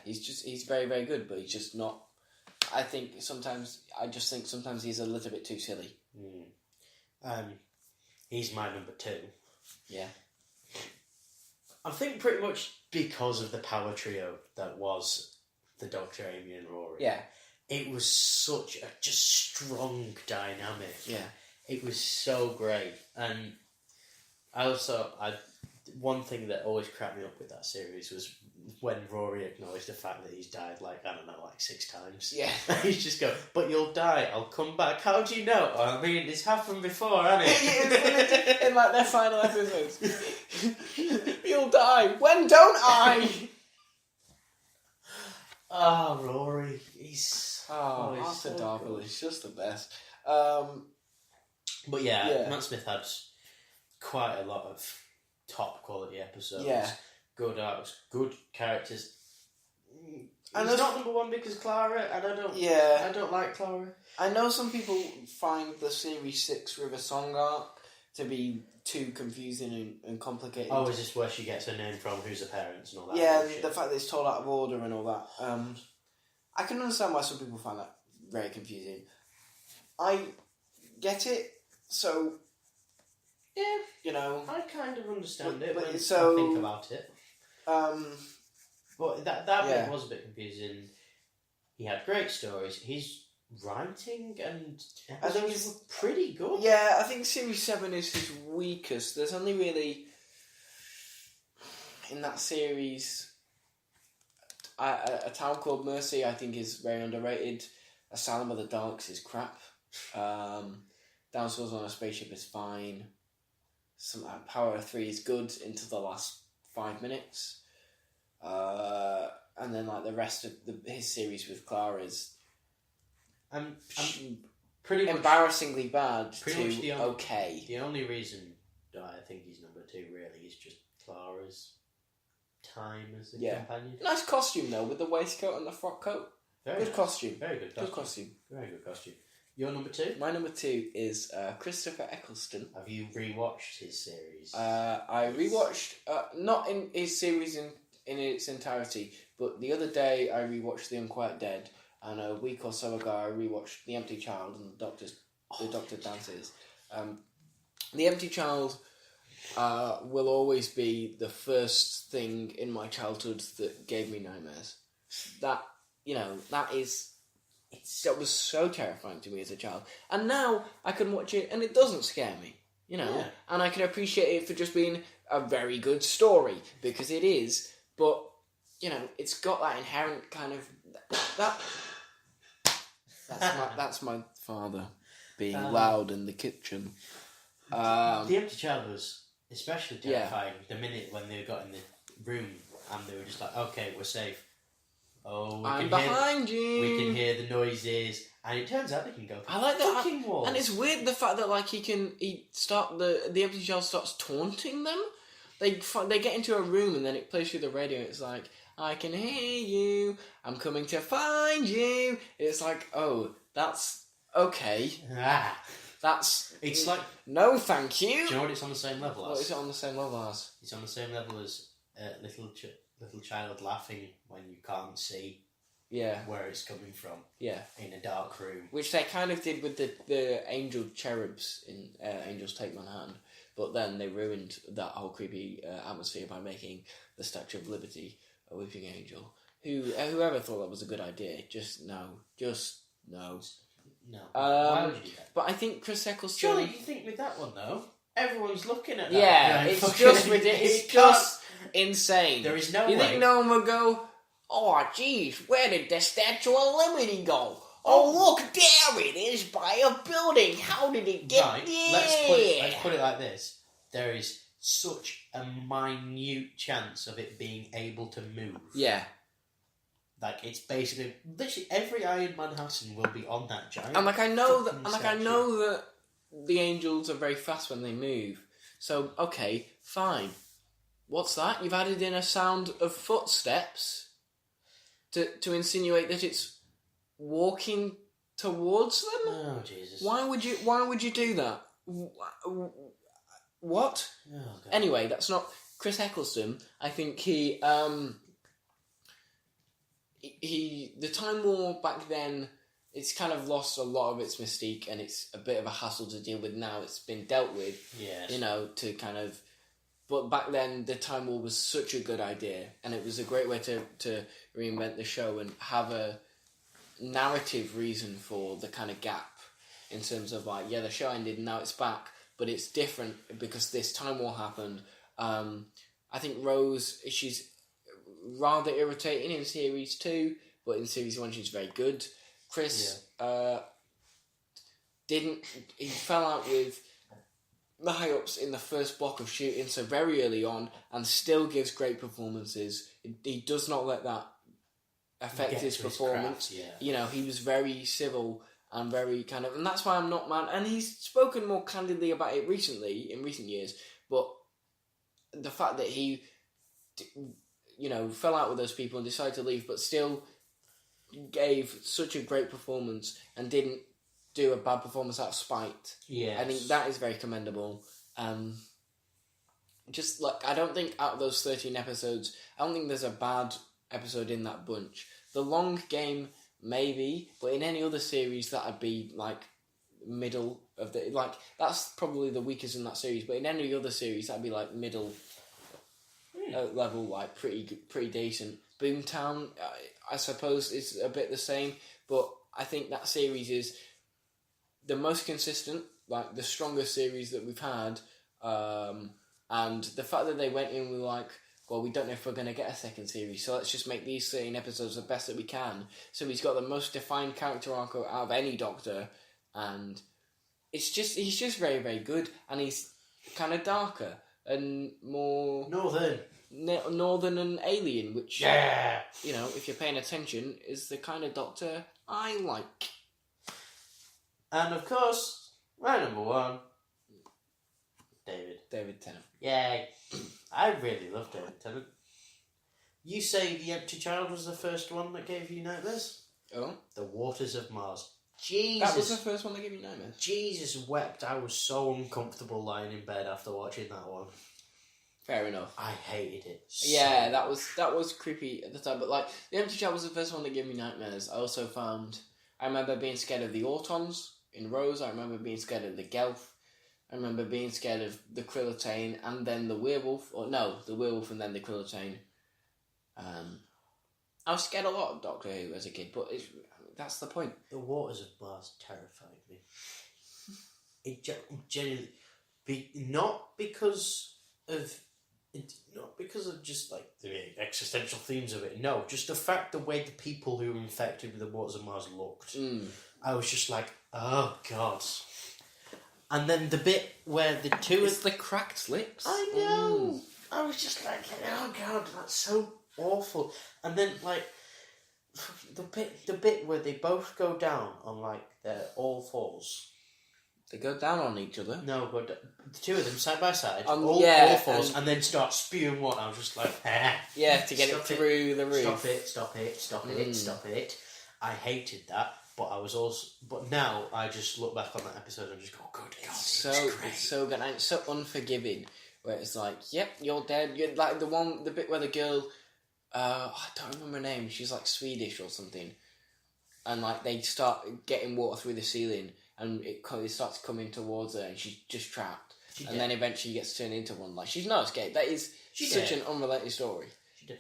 He's very, very good, but he's just not... I think sometimes he's a little bit too silly. He's my number 2. Yeah. I think pretty much because of the power trio that was the Doctor, Amy and Rory. Yeah. It was such a just strong dynamic. Yeah. It was so great. And one thing that always cracked me up with that series was when Rory acknowledged the fact that he's died, 6 times. Yeah. He's just go, but you'll die, I'll come back. How do you know? I mean, it's happened before, hasn't it? In their final episodes. You'll die. When don't I? Oh, Rory. He's Arthur so Darvill good. is just the best. But yeah, Matt Smith had quite a lot of top quality episodes. Yeah. Good arcs, good characters. And He's not number 1 because Clara, and I don't like Clara. I know some people find the Series 6 River Song arc to be too confusing and complicated. Oh, is this where she gets her name from, who's her parents and all that? Yeah, bullshit? the fact that it's told out of order and all that. I can understand why some people find that very confusing. I get it, so... Yeah, you know... I kind of understand it but when so, I think about it. But that bit was a bit confusing. He had great stories. His writing and episodes were pretty good. Yeah, I think Series 7 is his weakest. There's only really... In that series... A Town Called Mercy, I think, is very underrated. Asylum of the Darks is crap. Dinosaurs on a Spaceship is fine. Power of 3 is good into the last 5 minutes. And then the rest of his series with Clara is I'm pretty much embarrassingly bad pretty to much okay. The only reason I think he's number 2 really is just Clara's time as a companion. Nice costume though, with the waistcoat and the frock coat. Very nice. Costume. Very good costume. Good costume. Very good costume. Your number 2? My number 2 is Christopher Eccleston. Have you rewatched his series? I rewatched not in his series in its entirety, but the other day I rewatched The Unquiet Dead, and a week or so ago I rewatched The Empty Child and the Doctor Dances. The Empty Child will always be the first thing in my childhood that gave me nightmares. That was so terrifying to me as a child, and now I can watch it and it doesn't scare me. And I can appreciate it for just being a very good story, because it is. But it's got that inherent kind of that's my father being loud in the kitchen. The Empty Child was especially terrifying the minute when they got in the room and they were just like, "Okay, we're safe. Oh, I'm behind you. We can hear the noises." And it turns out they can go. I like that. Fucking walls. And it's weird the fact that the Empty Child starts taunting them. They get into a room and then it plays through the radio and it's like, "I can hear you. I'm coming to find you." It's like, oh, that's okay. It's like, no, thank you. Do you know what it's on the same level as? What is it on the same level as? It's on the same level as little child laughing when you can't see. Yeah. Where it's coming from. Yeah. In a dark room. Which they kind of did with the angel cherubs in Angels Take Manhattan. But then they ruined that whole creepy atmosphere by making the Statue of Liberty a weeping angel. Whoever thought that was a good idea, just no. No. Why would you do that? But I think Chris Eccleston... Surely you think with that one, though, everyone's looking at that. Yeah, it's just ridiculous. It's just insane. There is no You way. think no one would go, "Oh, jeez, where did the Statue of Liberty go? Oh, look, there it is by a building. How did it get there? Let's put it like this. There is such a minute chance of it being able to move. Yeah. Like, it's basically... Literally, every Iron Manhattan will be on that giant... And, I know that the angels are very fast when they move. So, okay, fine. What's that? You've added in a sound of footsteps to insinuate that it's walking towards them? Oh, Jesus. Why would you do that? What? Oh, God. Anyway, that's not Chris Eccleston. I think he the Time War back then, it's kind of lost a lot of its mystique, and it's a bit of a hassle to deal with now. It's been dealt with, Yes. to kind of... But back then, the Time War was such a good idea, and it was a great way to reinvent the show and have a narrative reason for the kind of gap in terms of, like, the show ended and now it's back, but it's different because this Time War happened. I think Rose, she's rather irritating in Series 2, but in Series 1 she's very good. Chris he fell out with the high-ups in the first block of shooting, so very early on, and still gives great performances. He does not let that affect his performance. Craft, He was very civil and very kind of... And that's why I'm not mad. And he's spoken more candidly about it recently, in recent years, but the fact that he, fell out with those people and decided to leave, but still gave such a great performance and didn't do a bad performance out of spite. Yes. I think that is very commendable. Just like, I don't think out of those 13 episodes, I don't think there's a bad episode in that bunch. The Long Game, maybe, but in any other series that'd be like middle of the... Like, that's probably the weakest in that series, but in any other series that'd be like middle level, like pretty decent. Boomtown, I suppose, is a bit the same, but I think that series is the most consistent, like the strongest series that we've had, and the fact that they went in with like, well, we don't know if we're going to get a second series, so let's just make these 13 episodes the best that we can. So he's got the most defined character arc out of any Doctor, and he's just very, very good, and he's kind of darker and more northern and alien, which if you're paying attention, is the kind of Doctor I like. And of course, my number one, David Tennant. Yay! I really love David Tennant. You say The Empty Child was the first one that gave you nightmares? Oh? The Waters of Mars. Jesus! That was the first one that gave you nightmares? Jesus wept. I was so uncomfortable lying in bed after watching that one. Fair enough. I hated it. Yeah, that was creepy at the time, but like, The Empty Child was the first one that gave me nightmares. I remember being scared of the Autons in Rose. I remember being scared of the Gelf. I remember being scared of the Krillitane and then the werewolf. The werewolf and then the Krillitane. I was scared a lot of Doctor Who as a kid, but that's the point. The Waters of Mars terrified me. It genuinely... Not because of just like the existential themes of it. No, just the fact, the way the people who were infected with the Waters of Mars looked. I was just like, oh God. And then the bit where the two... It's the cracked lips. I know. I was just like, oh God, that's so awful. And then like the bit where they both go down on like their all fours. They go down on each other. No, but the two of them side by side, all fours, and then start spewing water. I was just like, to get it through the roof. Stop it. I hated that. But now I just look back on that episode and just go, good God, it's so good, and it's so unforgiving. Where it's like, yep, you're dead. You're like the bit where the girl, I don't remember her name. She's like Swedish or something, and like they start getting water through the ceiling, and it starts coming towards her, and she's just trapped. Then eventually gets turned into one. Like, she's not escaped. That is such an unrelated story.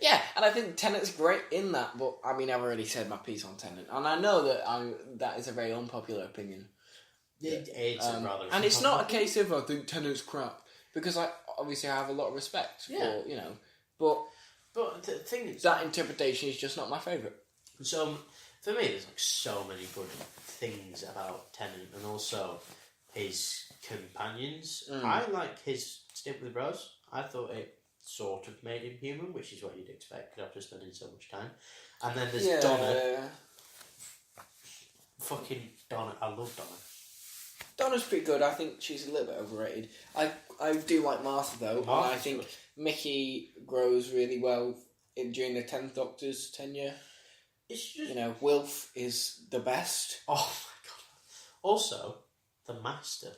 Yeah, and I think Tennant's great in that, but I mean, I've already said my piece on Tennant, and I know that is a very unpopular opinion. It's rather, and it's not a case of I think Tennant's crap, because I have a lot of respect for but the thing is, that interpretation is just not my favourite. So For me, there's like so many good things about Tennant, and also his companions. I like his stint with Rose. I thought it sort of made him human, which is what you'd expect after spending so much time. And then there's Donna. Fucking Donna. I love Donna. Donna's pretty good. I think she's a little bit overrated. I do like Martha though, and I think good. Mickey grows really well during the 10th Doctor's tenure. It's just... Wilf is the best. Oh my god. Also, the Master.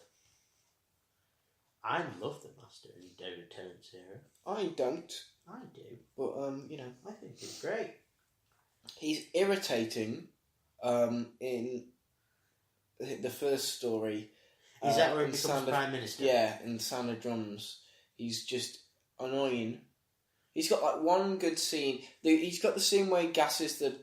I love the Master in David Tennant's era. I don't. I do. But, I think he's great. He's irritating in the first story. Is that where he becomes Prime Minister? Yeah, in Sound of Drums. He's just annoying. He's got like one good scene. He's got the scene where he gasses the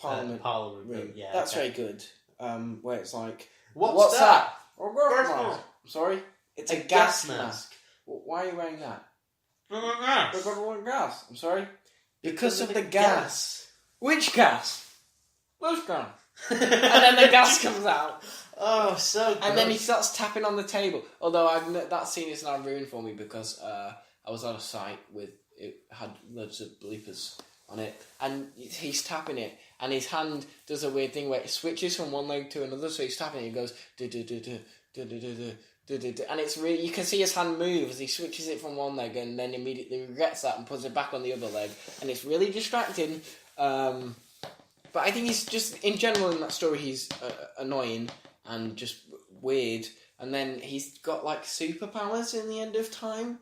Parliament room. Yeah, that's very good. Where it's like, what's that? Oh, sorry, it's a gas mask. Why are you wearing that? Gas. Gas. I'm sorry. Because of the gas. Which gas? Which gas? And then the gas comes out. Oh, so good. And then he starts tapping on the table. Although that scene is now ruined for me because I was on a site it had loads of bleepers on it, and he's tapping it, and his hand does a weird thing where it switches from one leg to another. So he's tapping it, and he goes do do do do do do do do do, and it's really, you can see his hand move as he switches it from one leg, and then immediately regrets that and puts it back on the other leg, and it's really distracting. But I think he's just, in general in that story, he's annoying and just weird. And then he's got like superpowers in the End of Time.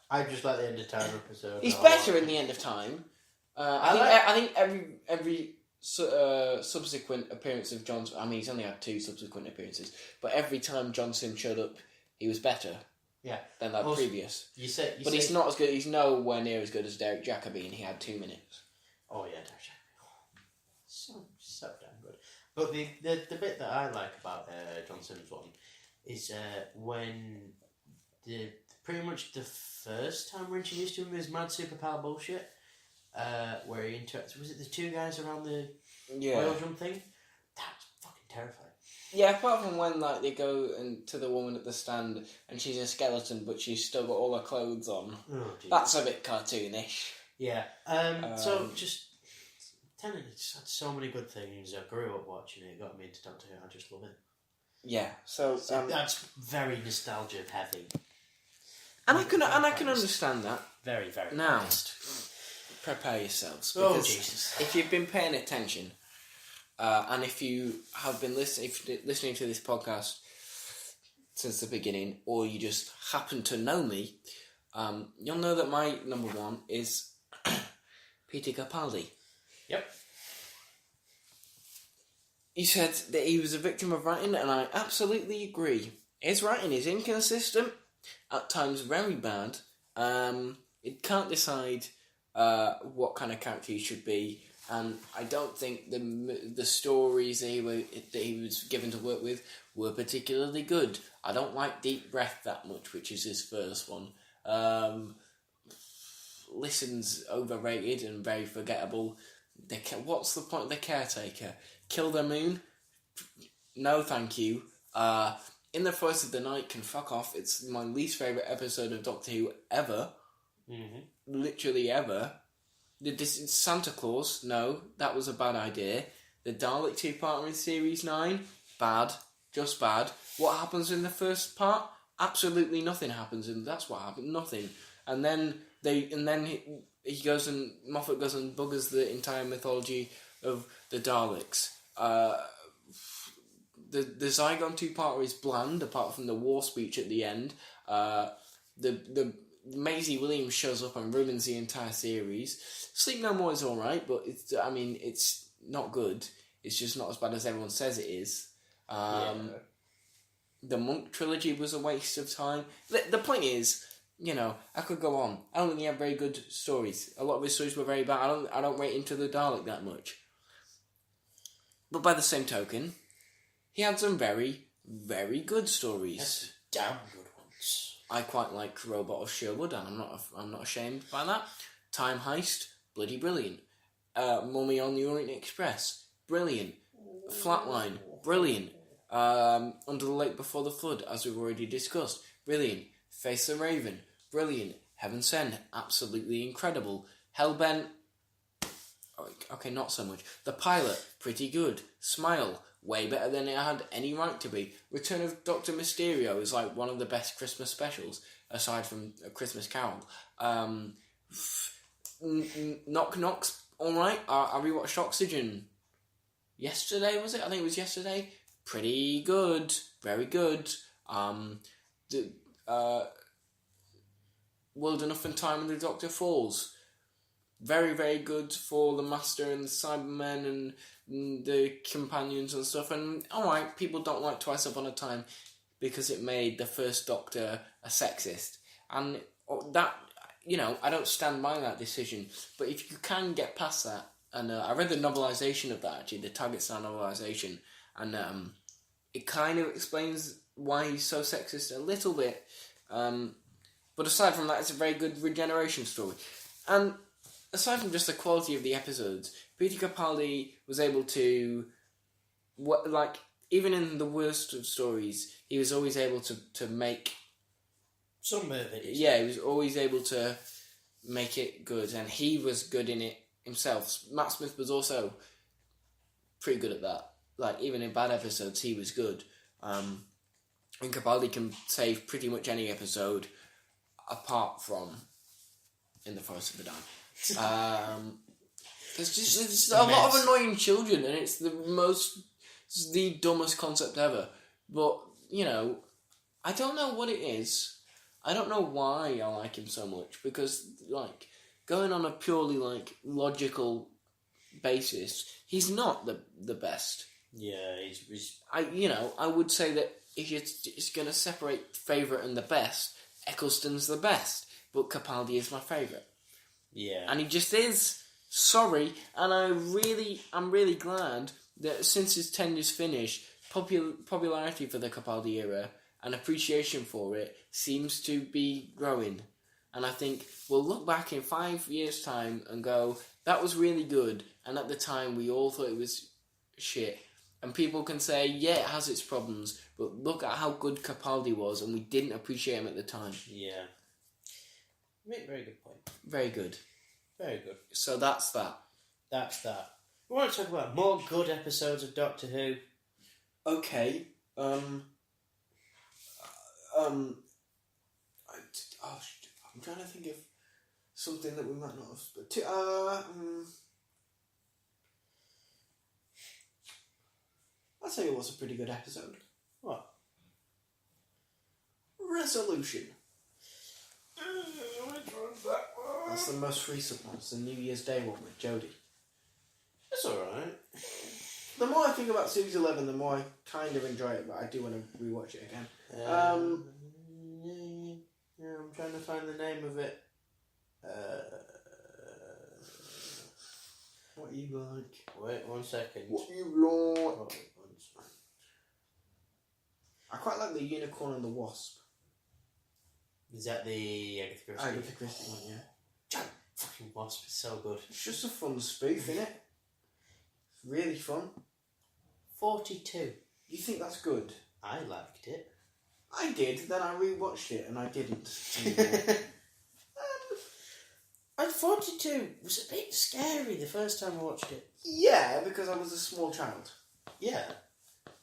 I just like the End of Time episode. He's better in the End of Time. I think every subsequent appearance of Johnson, I mean, he's only had 2 subsequent appearances, but every time Johnson showed up, he was better. Yeah. Than that previous. He's not as good. He's nowhere near as good as Derek Jacobi, and he had 2 minutes. Oh yeah, Derek Jacobi. So damn good. But the bit that I like about Johnson's one is when pretty much the first time we're introduced to him is mad superpower bullshit, where he interacts. Was it the 2 guys around the oil drum thing? That's fucking terrifying. Yeah, apart from when they go to the woman at the stand and she's a skeleton, but she's still got all her clothes on. Oh, that's a bit cartoonish. Yeah. So just. Tennant had so many good things. I grew up watching it. Got me into Doctor Who. I just love it. Yeah. So that's very nostalgia heavy. And I can understand that. Very, very. Now, honest. Prepare yourselves. Oh Jesus! If you've been paying attention, and if you have been listening to this podcast since the beginning, or you just happen to know me, you'll know that my number 1 is Peter Capaldi. Yep. He said that he was a victim of writing, and I absolutely agree. His writing is inconsistent, at times very bad. It can't decide what kind of character he should be, and I don't think the stories that he was given to work with were particularly good. I don't like Deep Breath that much, which is his first one. Listen's overrated and very forgettable. What's the point of the Caretaker? Kill the Moon? No, thank you. In the Voice of the Night can fuck off. It's my least favourite episode of Doctor Who ever. Mm-hmm. Literally ever. Santa Claus? No, that was a bad idea. The Dalek 2-parter in Series 9? Bad. Just bad. What happens in the first part? Absolutely nothing happens, and that's what happened. Nothing. And then he goes and Moffat goes and buggers the entire mythology of the Daleks. The Zygon 2-parter is bland, apart from the war speech at the end. The Maisie Williams shows up and ruins the entire series. Sleep No More is alright, but it's not good. It's just not as bad as everyone says it is. The Monk trilogy was a waste of time. The point is, I could go on. I don't think he had very good stories. A lot of his stories were very bad. I don't rate Into the Dalek that much. But by the same token, he had some very, very good stories. Yes, damn good ones. I quite like Robot of Sherwood, and I'm not ashamed by that. Time Heist, bloody brilliant. Mummy on the Orient Express, brilliant. Flatline, brilliant. Under the Lake Before the Flood, as we've already discussed, brilliant. Face the Raven, brilliant. Heaven Sent, absolutely incredible. Hellbent, okay, not so much. The Pilot, pretty good. Smile, way better than it had any right to be. Return of Dr. Mysterio is like one of the best Christmas specials, aside from A Christmas Carol. Knock Knocks, alright. I rewatched Oxygen yesterday, was it? I think it was yesterday. Pretty good. Very good. World Enough and Time and the Doctor Falls. Very, very good for the Master and the Cybermen and the companions and stuff. And, alright, people don't like Twice Upon a Time because it made the first Doctor a sexist. And that, I don't stand by that decision. But if you can get past that, and I read the novelisation of that, actually, the Target Star novelisation, and it kind of explains why he's so sexist a little bit. But aside from that, it's a very good regeneration story. And aside from just the quality of the episodes, Peter Capaldi was able to, even in the worst of stories, he was always able to make... Some movies. Yeah, he was always able to make it good, and he was good in it himself. Matt Smith was also pretty good at that. Like, even in bad episodes, he was good. And Capaldi can save pretty much any episode, apart from In the Forest of the Damned. There's a lot of annoying children, and it's the dumbest concept ever. But, I don't know what it is. I don't know why I like him so much, because, going on a purely, logical basis, he's not the best. Yeah, he's... I would say that if you're just going to separate favourite and the best, Eccleston's the best, but Capaldi is my favourite. Yeah. And he just is. Sorry. And I'm really glad that since his tenure's finished, popularity for the Capaldi era and appreciation for it seems to be growing. And I think we'll look back in 5 years' time and go, that was really good, and at the time we all thought it was shit. And people can say, yeah, it has its problems, but look at how good Capaldi was, and we didn't appreciate him at the time. Yeah. Very good point. Very good. Very good. So that's that. That's that. We want to talk about more good episodes of Doctor Who. Okay. I'm trying to think of something that we might not have... I'll tell you what's a pretty good episode. What? Resolution. Which one's that one? That's the most recent one. It's the New Year's Day one with Jodie. That's alright. The more I think about Series 11, the more I kind of enjoy it, but I do want to rewatch it again. Yeah, I'm trying to find the name of it. What you like? Wait 1 second. What you like? Oh, I quite like the Unicorn and the Wasp. is that the Agatha Christie? Agatha Christie one, yeah. Giant fucking Wasp is so good. It's just a fun spoof, innit? It's really fun. 42. You think that's good? I liked it. I did, then I rewatched it and I didn't. And 42 was a bit scary the first time I watched it. Yeah, because I was a small child. Yeah.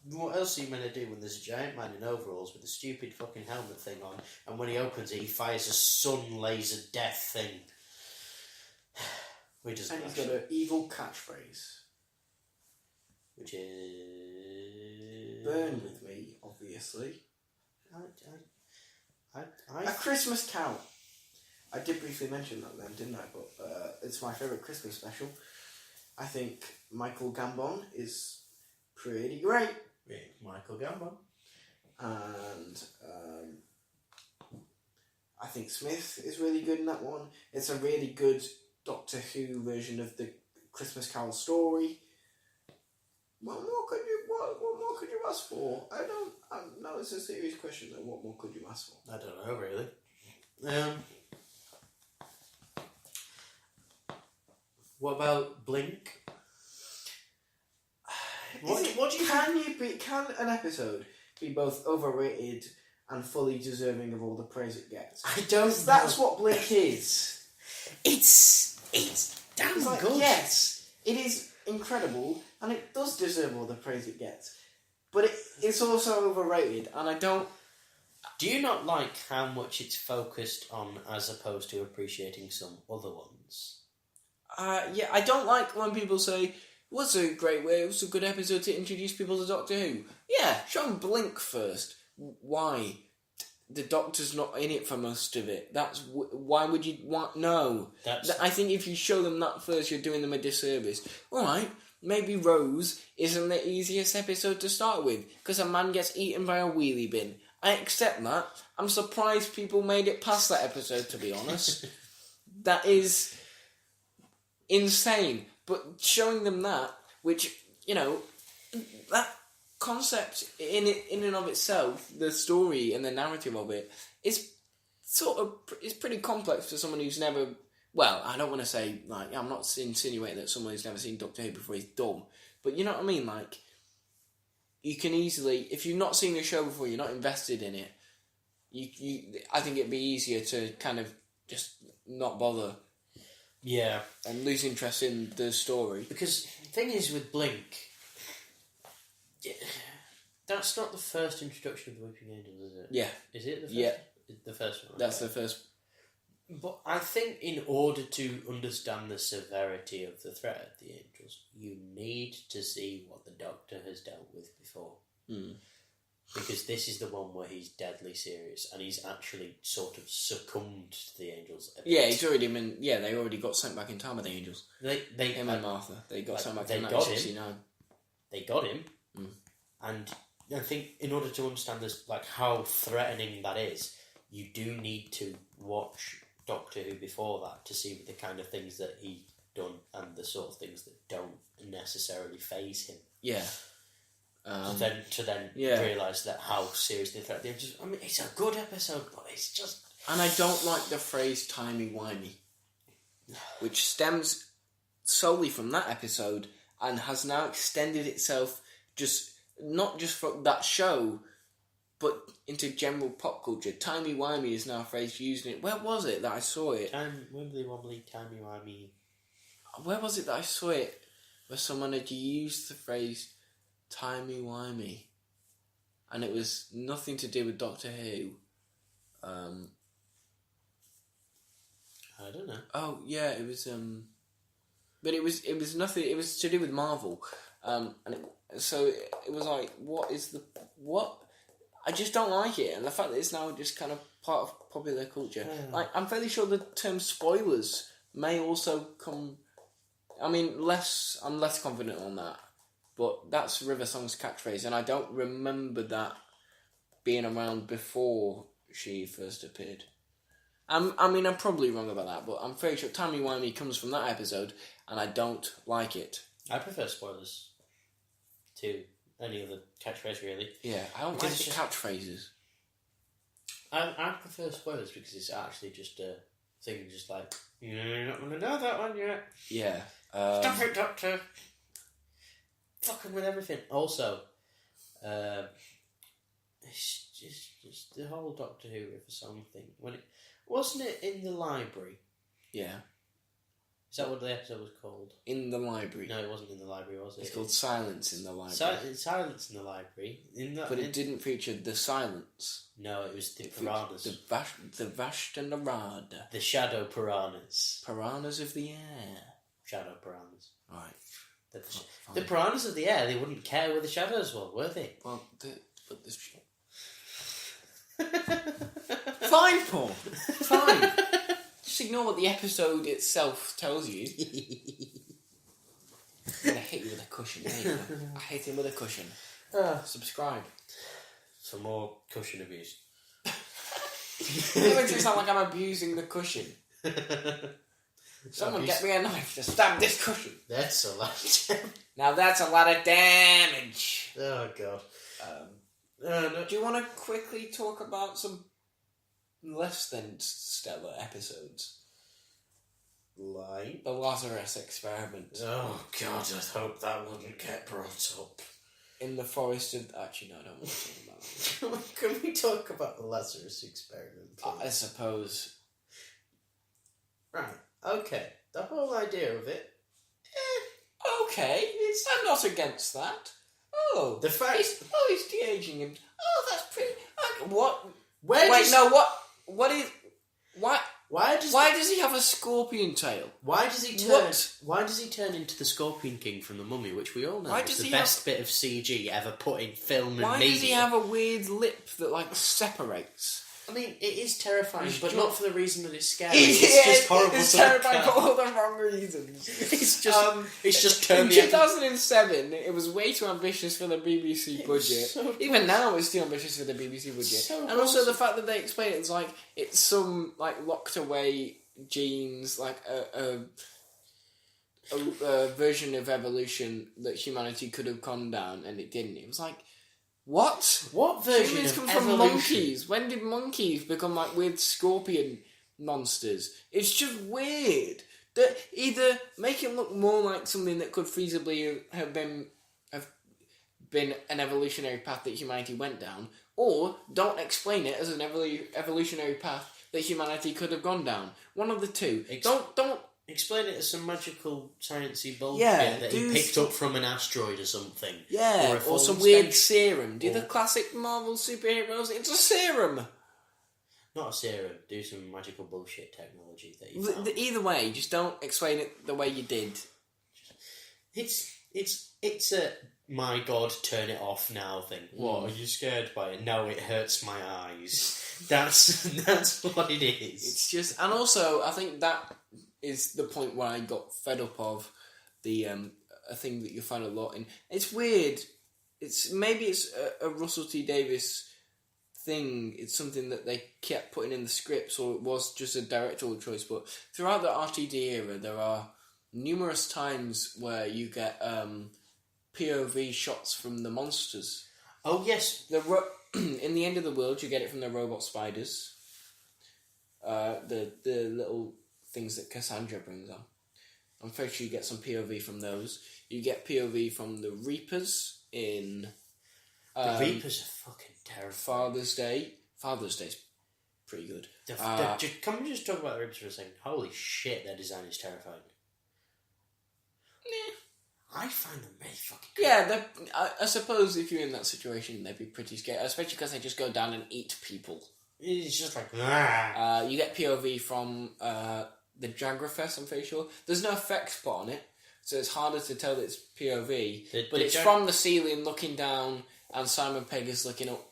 What else are you meant to do when there's a giant man in overalls with a stupid fucking helmet thing on, and when he opens it, he fires a sun laser death thing? And he's got an evil catchphrase. Which is... Burn with me, obviously. I A Christmas Carol. I did briefly mention that then, didn't I? But it's my favourite Christmas special. I think Michael Gambon is pretty great. Yeah, Michael Gambon. And I think Smith is really good in that one. It's a really good Doctor Who version of the Christmas Carol story. What more could you ask for? I know it's a serious question though. What more could you ask for? I don't know, really. What about Blink? Can an episode be both overrated and fully deserving of all the praise it gets? I don't know. That's what Blink is. It's damn It's like, good. yes, it is incredible and it does deserve all the praise it gets. But it's also overrated, and I don't... Do you not like how much it's focused on as opposed to appreciating some other ones? Yeah, I don't like when people say, "What's a great way? It was a good episode to introduce people to Doctor Who." Yeah, show them Blink first. Why? The Doctor's not in it for most of it. Why would you want? No, I think if you show them that first, you're doing them a disservice. All right, maybe Rose isn't the easiest episode to start with because a man gets eaten by a wheelie bin. I accept that. I'm surprised people made it past that episode. To be honest, that is insane. But showing them that, which, that concept in and of itself, the story and the narrative of it, is pretty complex for someone who's never... Well, I don't want to say, I'm not insinuating that someone who's never seen Doctor Who before is dumb, but you know what I mean? You can easily... If you've not seen the show before, you're not invested in it, I think it'd be easier to kind of just not bother. Yeah. And lose interest in the story. Because the thing is with Blink, that's not the first introduction of the Weeping Angels, is it? Yeah. Is it the first? Yeah. The first one. That's the first. But I think in order to understand the severity of the threat of the Angels, you need to see what the Doctor has dealt with before. Mm. Because this is the one where he's deadly serious and he's actually sort of succumbed to the Angels. Yeah, he's already been... Yeah, they already got sent back in time with the Angels. Him and Martha. They got sent back in 1969. They got him. Mm. And I think in order to understand this, how threatening that is, you do need to watch Doctor Who before that to see the kind of things that he's done and the sort of things that don't necessarily faze him. Yeah. To then realise that how serious the threat is. I mean, it's a good episode, but it's just... And I don't like the phrase timey-wimey, which stems solely from that episode and has now extended itself not just for that show, but into general pop culture. Timey-wimey is now a phrase used in it. Where was it that I saw it? Wibbly-wobbly, timey-wimey. Where was it that I saw it where someone had used the phrase timey-wimey? And it was nothing to do with Doctor Who. I don't know. Oh, yeah, it was... But it was nothing... It was to do with Marvel. So it was like, what is the... What? I just don't like it. And the fact that it's now just kind of part of popular culture. Yeah. I'm fairly sure the term spoilers may also come... I mean, I'm less confident on that. But that's River Song's catchphrase. And I don't remember that being around before she first appeared. I'm probably wrong about that, but I'm fairly sure timey-wimey comes from that episode, and I don't like it. I prefer spoilers to any other catchphrase, really. Yeah, I don't like the catchphrases. I prefer spoilers because it's actually just a thing, just like, you're not going to know that one yet. Yeah. Stop it, Doctor! Fucking with everything. Also, it's just the whole Doctor Who River Song thing. Wasn't it in the library? Yeah. Is that what the episode was called? In the library. No, it wasn't in the library, was it? It's called Silence in the Library. Silence in the Library. But it didn't feature the silence. No, it was the piranhas. The Vashtanarada. The shadow piranhas. Piranhas of the air. Shadow piranhas. Right. The piranhas of the air, they wouldn't care where the shadows were they? Well, but this... Fine, Paul. Fine. Just ignore what the episode itself tells you. I'm going to hit you with a cushion. There you go. I hit him with a cushion. Subscribe. For more cushion abuse. It makes it sound like I'm abusing the cushion. Someone get me a knife to stab this cushion. That's a lot of damage. Now that's a lot of damage. Oh, God. No. Do you want to quickly talk about some less than stellar episodes? Like? The Lazarus experiment. Oh, God, I hope that wouldn't get brought up. In the forest of... Actually, no, I don't want to talk about that. Can we talk about the Lazarus experiment, please? I suppose. Right, okay. The whole idea of it... Okay, I'm not against that. Oh, The fact... he's de-aging him. Oh, that's pretty... What? Why does he have a scorpion tail? Why does he turn? What? Why does he turn into the Scorpion King from the Mummy, which we all know Why is does the he best bit of CG ever put in film and Why media? does he have a weird lip that, like, separates? I mean, it is terrifying, It's but just- not for the reason that it's scary. It's just horrible It's to look terrifying at. for all the wrong reasons. It's just In turned me 2007, it was way too ambitious for the BBC budget. so Even now, it's too ambitious for the BBC budget. So and also the awesome. fact that they explain it's like it's some like locked away genes, like a version of evolution that humanity could have gone down, and it didn't. It was like, what? What version Humans of come evolution? from monkeys. When did monkeys become like weird scorpion monsters? It's just weird. That either make it look more like something that could feasibly have been an evolutionary path that humanity went down, or don't explain it as an evolutionary path that humanity could have gone down. One of the two. Don't Explain it as some magical sciencey bullshit Yeah, that he do picked up from an asteroid or something. Yeah, Or a or fallen some weird stench. serum. Do Or- the classic Marvel superheroes. It's a serum. Not a serum. Do some magical bullshit technology that you found. Either way, just don't explain it the way you did. It's a my God, turn it off now thing. What, are you scared by it? No, it hurts my eyes. That's what it is. It's just, and also I think that is the point where I got fed up of the a thing that you find a lot in. It's weird. Maybe it's a Russell T Davies thing. It's something that they kept putting in the scripts, or it was just a directorial choice. But throughout the RTD era, there are numerous times where you get POV shots from the monsters. Oh yes, In the End of the World, you get it from the robot spiders. The little things that Cassandra brings on. I'm pretty sure you get some POV from those. You get POV from the Reapers in the Reapers are fucking terrifying. Father's Day. Father's Day's pretty good. Can we just talk about the Reapers for a second? Holy shit, their design is terrifying. I find them really fucking cool. Yeah, I suppose if you're in that situation, they'd be pretty scary, especially because they just go down and eat people. It's just like... You get POV from the Jagrafest, I'm pretty sure. There's no effects put on it, so it's harder to tell that it's POV. But it's from the ceiling looking down, and Simon Pegg is looking up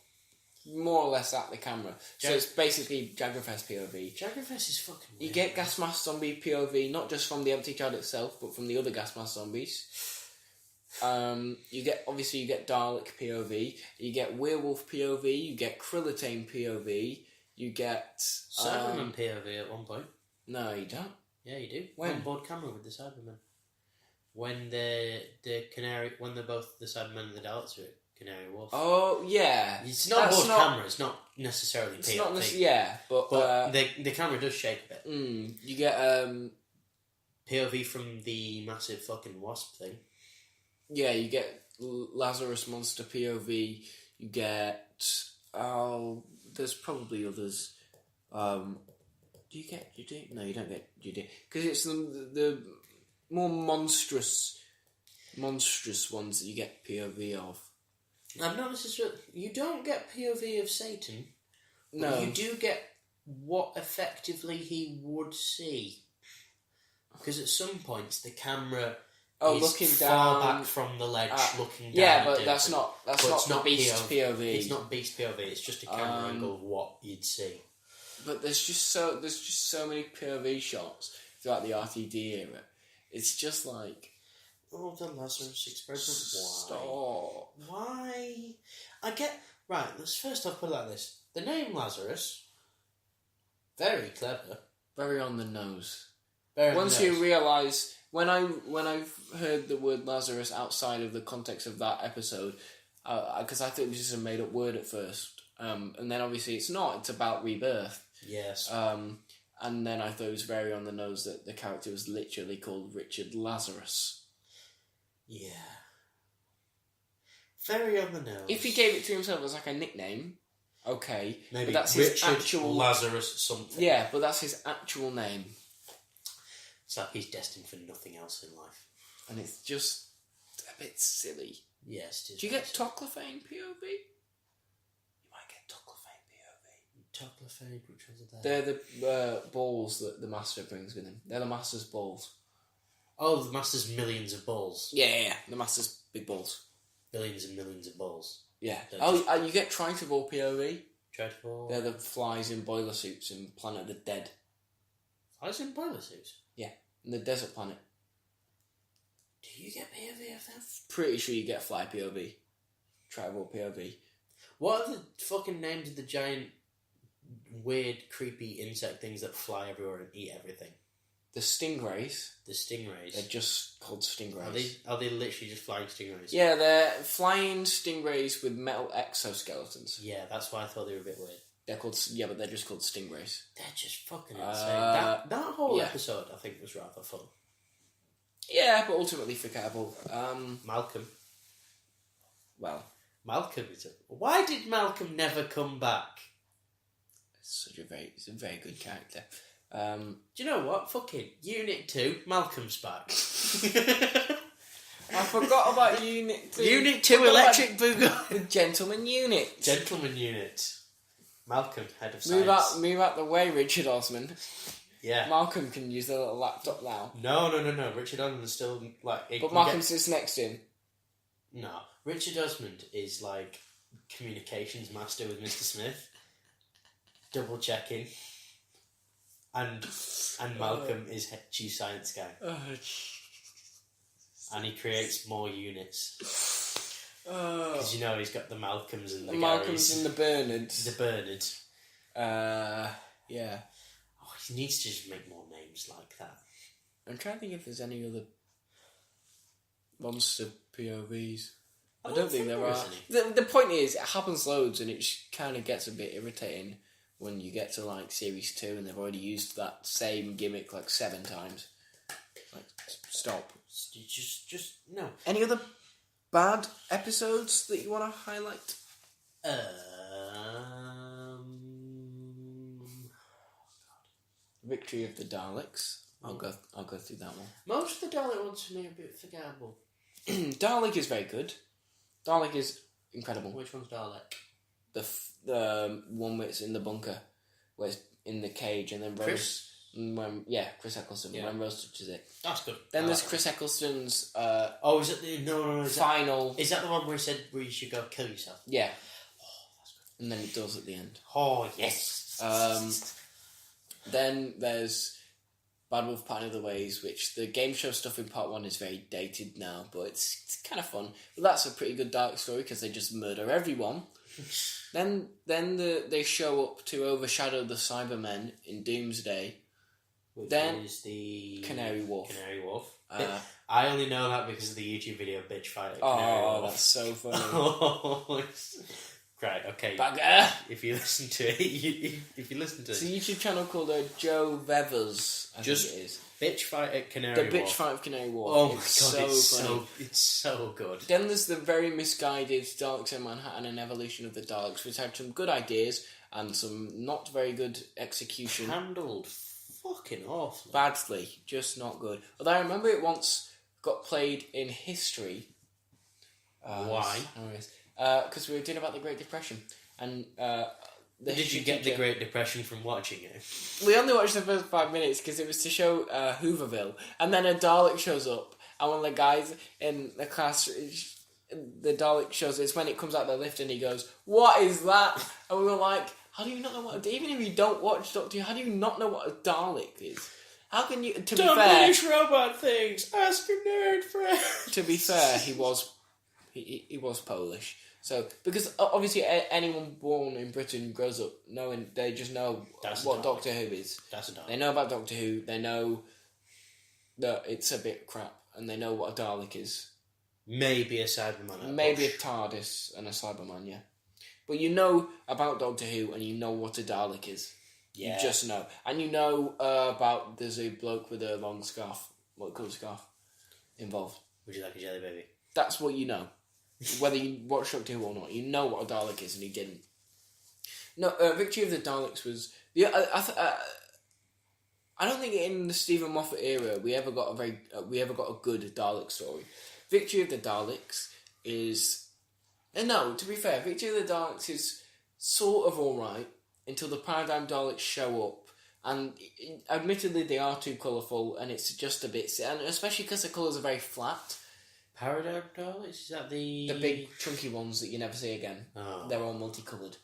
more or less at the camera. So it's basically Jagrafest POV. Jagrafest is fucking weird. You get gas mask zombie POV, not just from the empty child itself, but from the other gas mask zombies. You get Dalek POV, you get werewolf POV, you get Krillitane POV, you get Cyberman POV at one point. No, you don't. Yeah, you do. When? On-board camera with the Cybermen. When the Canary, when they're both the Cybermen and the Daleks are at Canary Wharf. Oh yeah, It's not on-board camera. It's not necessarily it's POV. but the camera does shake a bit. You get POV from the massive fucking wasp thing. Yeah, you get Lazarus Monster POV. You get there's probably others. Do you get? You do? No, you don't get. You do because it's the more monstrous ones that you get POV of. I'm not necessarily. You don't get POV of Satan. No, but you do get what effectively he would see. Because at some points the camera is looking far down back from the ledge, looking down. Yeah, but at that's it. not But the it's not Beast POV. It's not Beast POV. It's just a camera angle of what you'd see. But there's just so many POV shots throughout the RTD era. It's just like, Oh, the Lazarus experiment. stop. Why? I get right. Let's first off put it like this: the name Lazarus, very clever, Very on the nose. very Once nice. you realise, when I heard the word Lazarus outside of the context of that episode, because I thought it was just a made up word at first, and then obviously it's not. It's about rebirth. Yes. And then I thought it was very on the nose that the character was literally called Richard Lazarus. Yeah. Very on the nose. If he gave it to himself as like a nickname, okay. Maybe but that's Richard his actual... Lazarus something. Yeah, but that's his actual name. It's like he's destined for nothing else in life. And it's just a bit silly. Yes, it is. Do you get Toclafane POV? You might get Toclafane POV. Toclafane, which ones are there? They're the balls that the Master brings with him. They're the Master's balls. Oh, the Master's millions of balls. Yeah. The Master's big balls. Billions and millions of balls. Yeah. Don't You get Tritavor POV. Tritavor. They're the flies in boiler suits in Planet of the Dead. Flies in boiler suits? Yeah. In the desert planet. Do you get POV of them? Pretty sure you get fly POV. Tritavor POV. What are the fucking names of the giant, weird, creepy insect things that fly everywhere and eat everything? The stingrays. The stingrays. They're just called stingrays. Are they literally just flying stingrays? Yeah, they're flying stingrays with metal exoskeletons. Yeah, that's why I thought they were a bit weird. They're called, but they're just called stingrays. They're just fucking insane. That whole episode, I think, was rather fun. Yeah, but ultimately forgettable. Malcolm. Well, Malcolm is why did Malcolm never come back? It's a very good character. Do you know what? Fucking Unit 2, Malcolm's back. I forgot about Unit 2. Unit 2 Electric Boogaloo. The Gentleman Unit. Gentleman Unit. Malcolm, head of science. Move out the way, Richard Osman. Yeah. Malcolm can use the little laptop now. No. Richard Osmond is still like... But Malcolm sits next to him. No. Richard Osmond is like communications master with Mr. Smith. Double checking. And Malcolm is chief science guy. And he creates more units. Because he's got the Malcolms and the Malcolms Garys. and the Bernards. The Bernards. Yeah. Oh, he needs to just make more names like that. I'm trying to think if there's any other monster POVs. I don't think there are. The point is, it happens loads and it kind of gets a bit irritating when you get to like Series 2 and they've already used that same gimmick like 7 times. Like, stop. Just no. Any other bad episodes that you want to highlight? Victory of the Daleks. I'll go through that one. Most of the Dalek ones for me are a bit forgettable. Dalek is very good. Dalek is incredible. Which one's Dalek? The one where it's in the bunker, where it's in the cage, and then Rose. Chris Eccleston. Yeah. When Rose touches it. That's good. Then there's Chris Eccleston's. Is it the no? Final. Is that the one where he said where you should go kill yourself? Yeah. Oh, that's good. And then it does at the end. Oh yes. Then there's Bad Wolf Pattern of the Ways, which the game show stuff in part 1 is very dated now, but it's kind of fun. But that's a pretty good dark story because they just murder everyone. Then they show up to overshadow the Cybermen in Doomsday. Which then is the Canary Wharf. Canary Wharf. I only know that because of the YouTube video Bitch Fight at Canary Canary Wharf. That's so funny. Right, okay. Bugger! If you listen to it, It's a YouTube channel called Joe Vevers, I think it is. Bitch Fight at Canary Wharf. The Bitch Fight of Canary Wharf. Oh my so god, funny. It's so good. Then there's the very misguided Daleks in Manhattan and Evolution of the Daleks, which had some good ideas and some not very good execution. Handled fucking awful. Badly, just not good. Although I remember it once got played in history. Why? Because we were doing about the Great Depression. And did you get the Great Depression from watching it? We only watched the first 5 minutes because it was to show Hooverville. And then a Dalek shows up. And one of the guys in the class, the Dalek shows up. It's when it comes out the lift and he goes, "What is that?" And we were like, how do you not know what... Even if you don't watch Doctor Who, how do you not know what a Dalek is? How can you... To be fair... British robot things! Ask your nerd friend! To be fair, he was Polish. So, because obviously anyone born in Britain grows up knowing, they just know what Doctor Who is. That's a Dalek. They know about Doctor Who, they know that it's a bit crap, and they know what a Dalek is. Maybe a Cyberman. Maybe a TARDIS and a Cyberman, yeah. But you know about Doctor Who, and you know what a Dalek is. You just know. And you know about there's a bloke with a long scarf. What colour scarf? Involved. Would you like a jelly baby? That's what you know. Whether you watch Doctor Who or not, you know what a Dalek is, and he didn't. No, Victory of the Daleks was... I don't think in the Stephen Moffat era we ever got a good Dalek story. Victory of the Daleks is... no, to be fair, Victory of the Daleks is sort of alright until the Paradigm Daleks show up. And admittedly they are too colourful and it's just a bit... And especially because the colours are very flat. Paradigm Daleks? Is that the big chunky ones that you never see again. Oh. They're all multicoloured.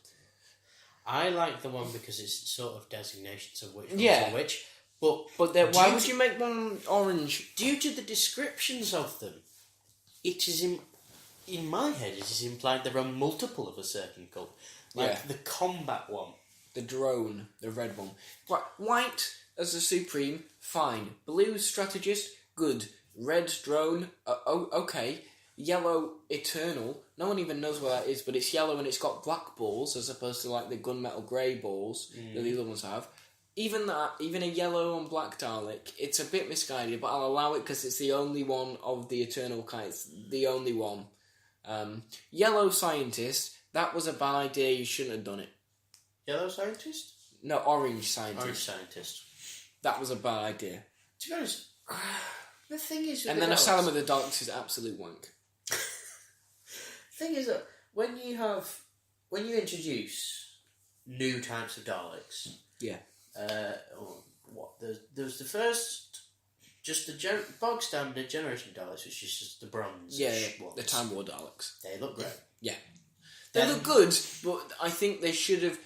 I like the one because it's sort of designations of which ones are which. But why would you make one orange? Due to the descriptions of them, it is in my head it is implied there are multiple of a certain colour. Like the combat one. The drone, the red one. Right, white as the Supreme, fine. Blue strategist, good. Red drone, okay. Yellow Eternal, no one even knows what that is, but it's yellow and it's got black balls as opposed to like the gunmetal grey balls that the other ones have. Even a yellow and black Dalek, it's a bit misguided, but I'll allow it because it's the only one of the Eternal kind. It's the only one. Yellow Scientist, that was a bad idea, you shouldn't have done it. Yellow Scientist? No, Orange Scientist. Orange Scientist. That was a bad idea. To be honest, the thing is... And then Asylum of the Daleks is absolute wank. The thing is that when you introduce new types of Daleks... Yeah. There's the first... Just the bog standard generation Daleks, which is just the bronze. Yeah, the Time War Daleks. They look great. Yeah. They look good, but I think they should have...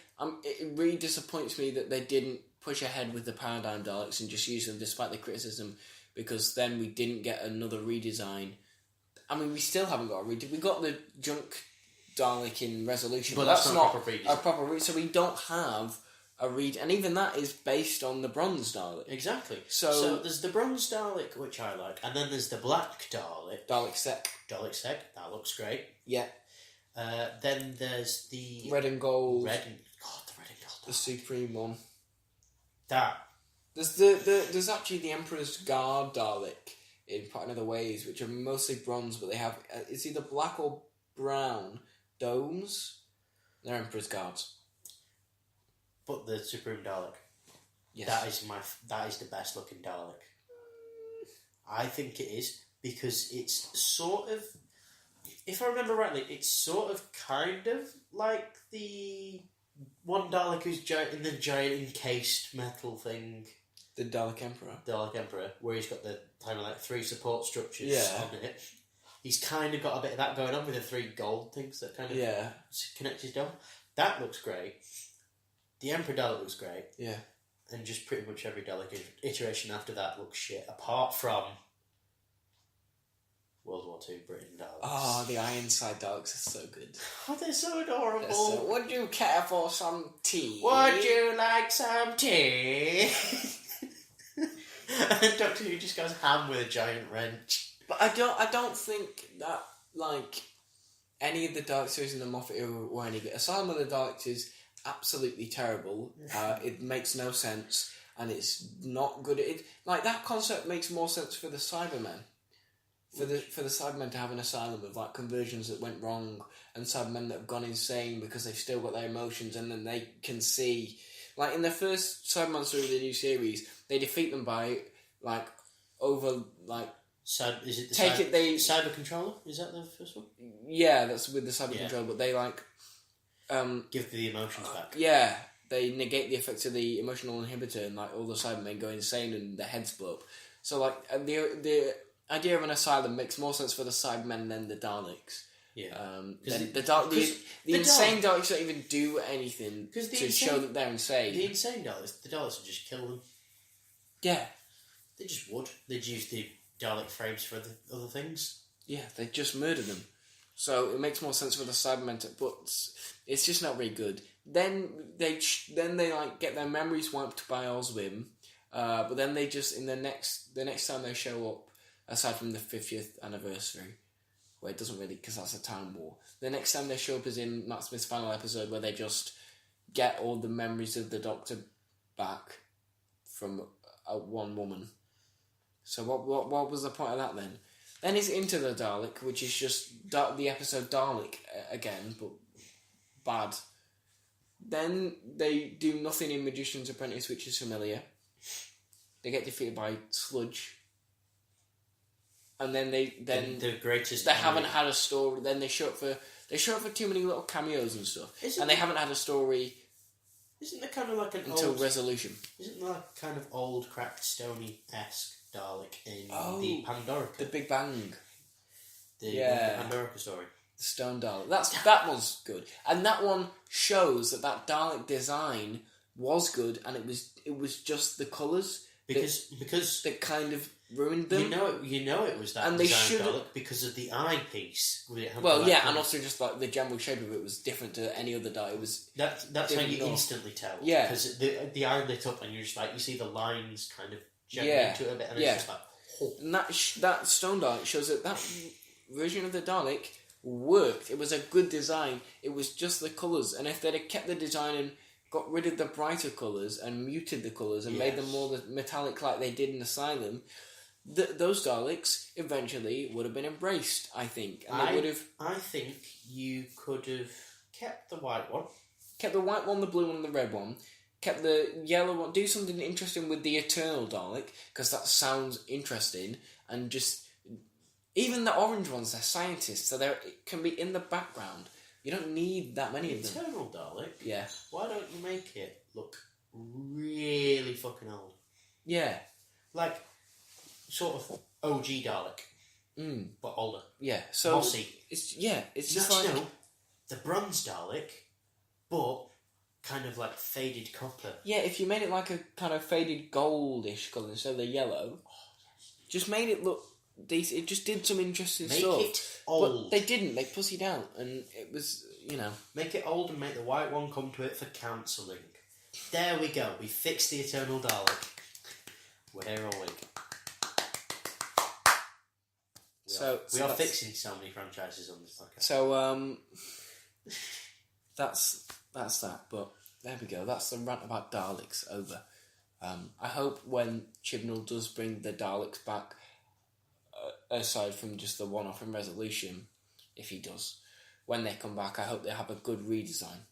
it really disappoints me that they didn't push ahead with the Paradigm Daleks and just use them despite the criticism, because then we didn't get another redesign. I mean, we still haven't got a redesign. We got the Junk Dalek in Resolution, but that's not a proper redesign. So we don't have a read, and even that is based on the Bronze Dalek. Exactly. So there's the Bronze Dalek, which I like, and then there's the Black Dalek. Dalek Sec. That looks great. Yeah. Then there's the Red and Gold. The Red and Gold. The Supreme one. That. There's actually the Emperor's Guard Dalek in Part in Other Ways, which are mostly bronze, but they have it's either black or brown domes. They're Emperor's Guards. But the Supreme Dalek. Yes. That is the best looking Dalek. I think it is because it's sort of, if I remember rightly, it's sort of kind of like the one Dalek who's in the giant encased metal thing. The Dalek Emperor. Dalek Emperor, where he's got the kind of like 3 support structures on it. He's kind of got a bit of that going on with the 3 gold things that kind of connect his dome. That looks great. The Emperor Dalek looks great. Yeah. And just pretty much every Dalek iteration after that looks shit, apart from World War II Britain Daleks. Oh, the Ironside Daleks are so good. Oh, they're so adorable. Would you care for some tea? Would you like some tea? And Doctor Who just goes ham with a giant wrench. But I don't think that, like, any of the Dalek series in the Moffat era were any good. Asylum of the Daleks is absolutely terrible. It makes no sense, and it's not good. Like, that concept makes more sense for the Cybermen. For the Cybermen to have an asylum of like conversions that went wrong, and Cybermen that have gone insane because they've still got their emotions, and then they can see, like in the first Cyberman story of the new series, they defeat them by like over like. Is it the Cyber Controller? Is that the first one? Yeah, that's with the Cyber Controller, but they like give the emotions back. Yeah, they negate the effects of the emotional inhibitor, and like all the Cybermen go insane and their heads blow up. So like the idea of an asylum makes more sense for the Cybermen than the Daleks. Yeah. The insane Daleks don't even do anything to show that they're insane. The insane Daleks, the Daleks would just kill them. Yeah. They just would. They'd use the Dalek frames for the other things. Yeah, they'd just murder them. So it makes more sense for the Cybermen but it's just not very good. Then they like get their memories wiped by Oswim, but then they just the next time they show up, aside from the 50th anniversary, where it doesn't really, because that's a time war. The next time they show up is in Matt Smith's final episode, where they just get all the memories of the Doctor back from one woman. So what was the point of that then? Then it's Into the Dalek, which is just the episode Dalek again, but bad. Then they do nothing in Magician's Apprentice, which is familiar. They get defeated by Sludge. And then the greatest. They haven't had a story. Then they show up for too many little cameos and stuff, they haven't had a story. Isn't there kind of like until Resolution? Isn't there like kind of old cracked stony-esque Dalek in the Pandorica? The Big Bang. The Pandorica story. The Stone Dalek. That one's good, and that one shows that Dalek design was good, and it was just the colours because that kind of ruined them. You know it was that and design Dalek because of the eyepiece. And also just like the general shape of it was different to any other Dalek. It was that's how you instantly tell. Yeah, because the eye lit up and you're just like you see the lines kind of generate to it a bit, and it's just like. Oh. And that Stone Dalek shows that version of the Dalek worked. It was a good design. It was just the colours, and if they'd have kept the design and got rid of the brighter colours and muted the colours and made them more metallic like they did in Asylum, those Daleks eventually would have been embraced, I think. And I think you could have kept the white one. Kept the white one, the blue one and the red one. Kept the yellow one. Do something interesting with the Eternal Dalek, because that sounds interesting. And just... Even the orange ones, they're scientists, so it can be in the background. You don't need that many of them. Eternal Dalek? Yeah. Why don't you make it look really fucking old? Yeah. Like, sort of OG Dalek. But older. Yeah. So mossy. It's just like... No, the Bronze Dalek, but kind of like faded copper. Yeah, if you made it like a kind of faded goldish colour instead of the yellow, just made it look decent. It just did some interesting stuff. Make it old. But they didn't. They pussied out, and it was, Make it old and make the white one come to it for counselling. There we go. We fixed the Eternal Dalek. We're all week. We are fixing so many franchises on this podcast. So, that's that. But there we go. That's the rant about Daleks over. I hope when Chibnall does bring the Daleks back, aside from just the one-off in Resolution, if he does, when they come back, I hope they have a good redesign.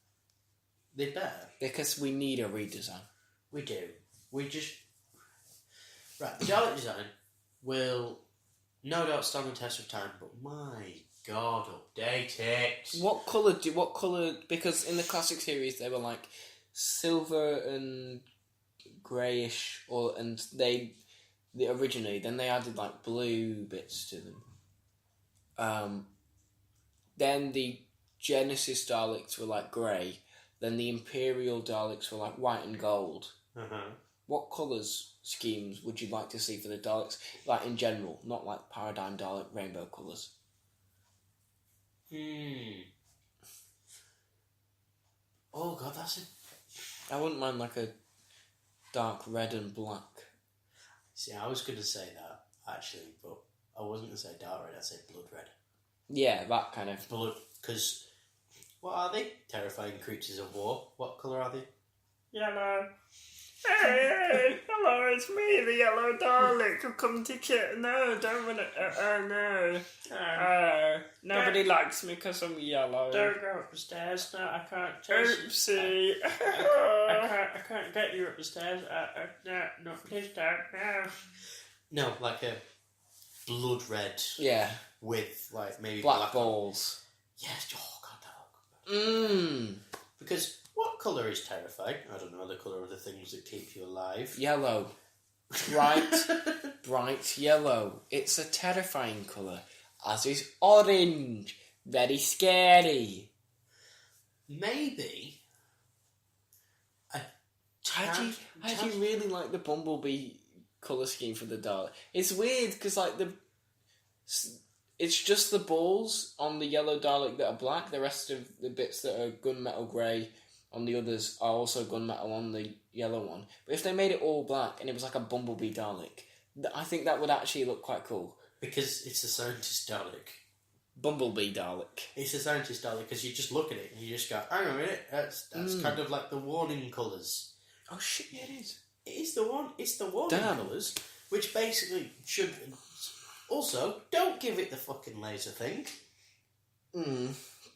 They better. Because we need a redesign. We do. We just... Right, the Dalek design will no doubt stand the test of time, but my God, update it. What colour... Because in the classic series, they were like silver and greyish, originally, then they added like blue bits to them. Then the Genesis Daleks were like grey. Then the Imperial Daleks were like white and gold. What colours schemes would you like to see for the Daleks? Like in general, not like Paradigm Dalek rainbow colours. Oh God, I wouldn't mind like a dark red and black. See, I was going to say that, actually, but I wasn't going to say dark red, I'd say blood red. Yeah, that kind of... Blood, because... What are they? Terrifying creatures of war. What colour are they? Yellow. Hey, hello, it's me, the Yellow Dalek. I've come to kill... No, don't want to... no. Nobody likes me because I'm yellow. Don't go up the stairs. No, I can't. Oopsie. I can't get you up the stairs. No, please don't. No, like a blood red. Yeah. With, like, maybe black balls. Yes. Oh, God, that look good. Because... What colour is terrifying? I don't know, the colour of the things that keep you alive. Yellow. Bright yellow. It's a terrifying colour. As is orange. Very scary. Maybe. I do really like the Bumblebee colour scheme for the Dalek. It's weird, because like it's just the balls on the yellow Dalek that are black. The rest of the bits that are gunmetal grey on the others are also gunmetal on the yellow one. But if they made it all black and it was like a Bumblebee Dalek, I think that would actually look quite cool. Because it's a scientist Dalek. Bumblebee Dalek. It's a scientist Dalek because you just look at it and you just go, hang on a minute, that's kind of like the warning colours. Oh shit! Yeah, it is. It is the one. It's the one Damn. in colours, which basically should. Also, don't give it the fucking laser thing.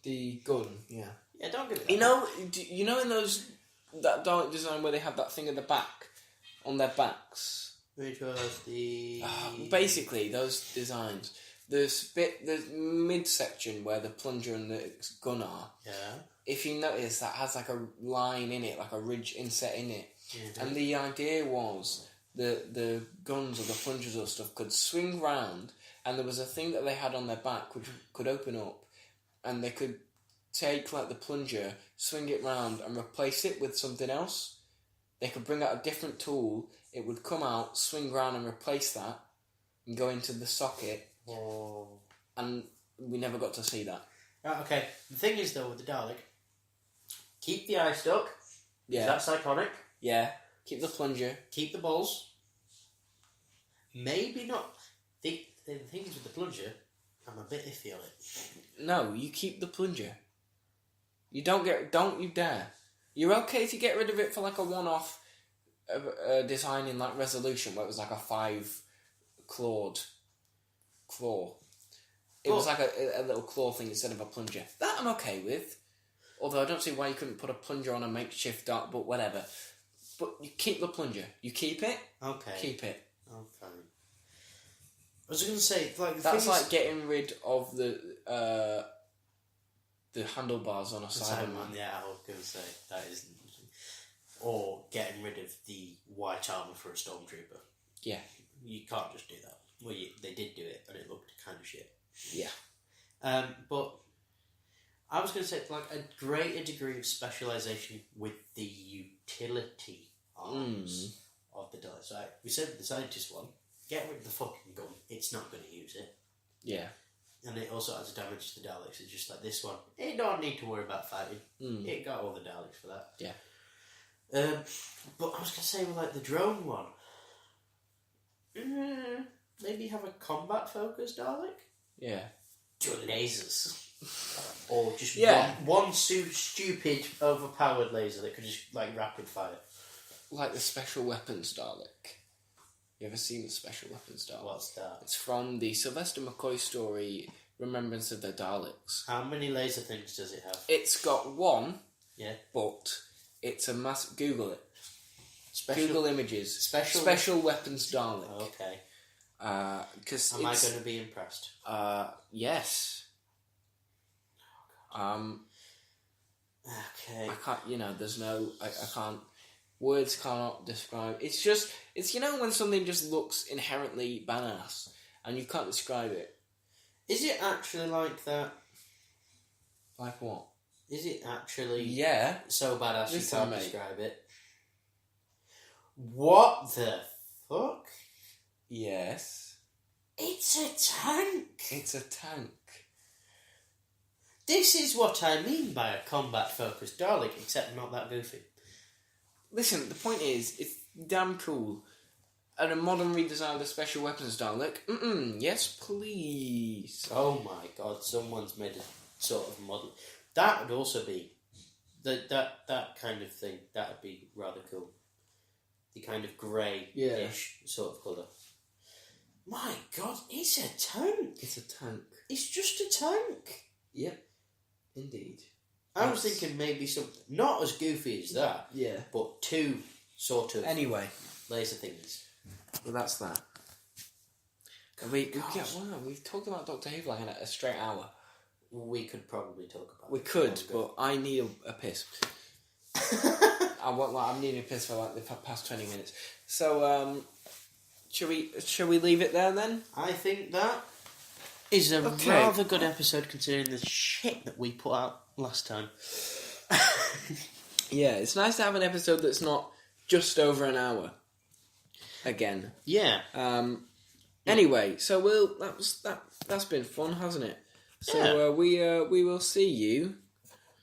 The gun. Yeah. Yeah, don't give it that. You know in that Dalek design where they have that thing at the back, on their backs. Which was the... Basically, those designs. The midsection where the plunger and the gun are. Yeah. If you notice, that has like a line in it, like a ridge inset in it. Mm-hmm. And the idea was the guns or the plungers or stuff could swing round, and there was a thing that they had on their back which could open up, and they could take like the plunger, swing it round, and replace it with something else. They could bring out a different tool. It would come out, swing round, and replace that, and go into the socket. Oh. And we never got to see that. Right, okay. The thing is, though, with the Dalek, keep the eye stuck. Yeah. That's iconic. Yeah. Keep the plunger. Keep the balls. Maybe not. The thing is with the plunger, I'm a bit iffy on it. No, you keep the plunger. You don't you dare. You're okay to get rid of it for like a one-off design in like Resolution, where it was like a 5-clawed claw. It was like a little claw thing instead of a plunger. That I'm okay with. Although I don't see why you couldn't put a plunger on a makeshift dart, but whatever. But you keep the plunger. You keep it. Okay. Keep it. Okay. I was going to say, like... That's like getting rid of the handlebars on a Cyberman. Yeah, I was going to say, that isn't... Or getting rid of the white armour for a Stormtrooper. Yeah. You can't just do that. Well, they did do it, and it looked kind of shit. Yeah. But I was going to say, like, a greater degree of specialisation with the utility arms of the Daleks. So we said with the scientist one, get rid of the fucking gun. It's not going to use it. Yeah. And it also has damage to the Daleks. It's just like this one. It don't need to worry about fighting. It got all the Daleks for that. Yeah. But I was going to say with like the drone one, maybe have a combat focused Dalek. Yeah. Do lasers. Or just one stupid overpowered laser that could just like rapid fire. Like the Special Weapons Dalek. You ever seen the Special Weapons Dalek? What's that? It's from the Sylvester McCoy story, Remembrance of the Daleks. How many laser things does it have? It's got one. Yeah. But it's a Google it. Google images. Special Weapons Dalek. Okay. Cause Am I going to be impressed? Yes. Okay. I can't. There's no. I can't. Words cannot describe. It's just. It's when something just looks inherently badass and you can't describe it. Is it actually like that? Like what? Is it actually? Yeah. So badass Listen, you can't mate. describe it. What the fuck? Yes. It's a tank. It's a tank. This is what I mean by a combat-focused Dalek, except not that goofy. Listen, the point is, it's damn cool. And a modern redesign of the Special Weapons Dalek. Yes, please. Oh my god, someone's made a sort of model. That would also be that kind of thing. That would be rather cool. The kind of grey-ish sort of colour. My god, it's a tank. It's a tank. It's just a tank. Yep. Indeed. I was thinking maybe something not as goofy as that. Yeah. But two sort of Anyway. laser things. Well, that's that. We've talked about Doctor Who for like a straight hour. We could probably talk about We it. could, but I need a piss. I'm needing a piss for like the past 20 minutes. So, shall we leave it there then? I think that is a rather good episode considering the shit that we put out last time. Yeah, it's nice to have an episode that's not just over an hour. Again. Yeah. Anyway, so that's been fun, hasn't it? So we will see you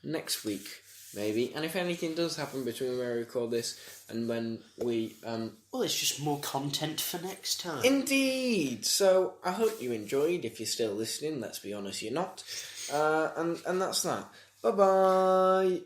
next week, maybe. And if anything does happen between when we record this and when we well, it's just more content for next time. Indeed. So I hope you enjoyed. If you're still listening, let's be honest, you're not. And that's that. Bye bye.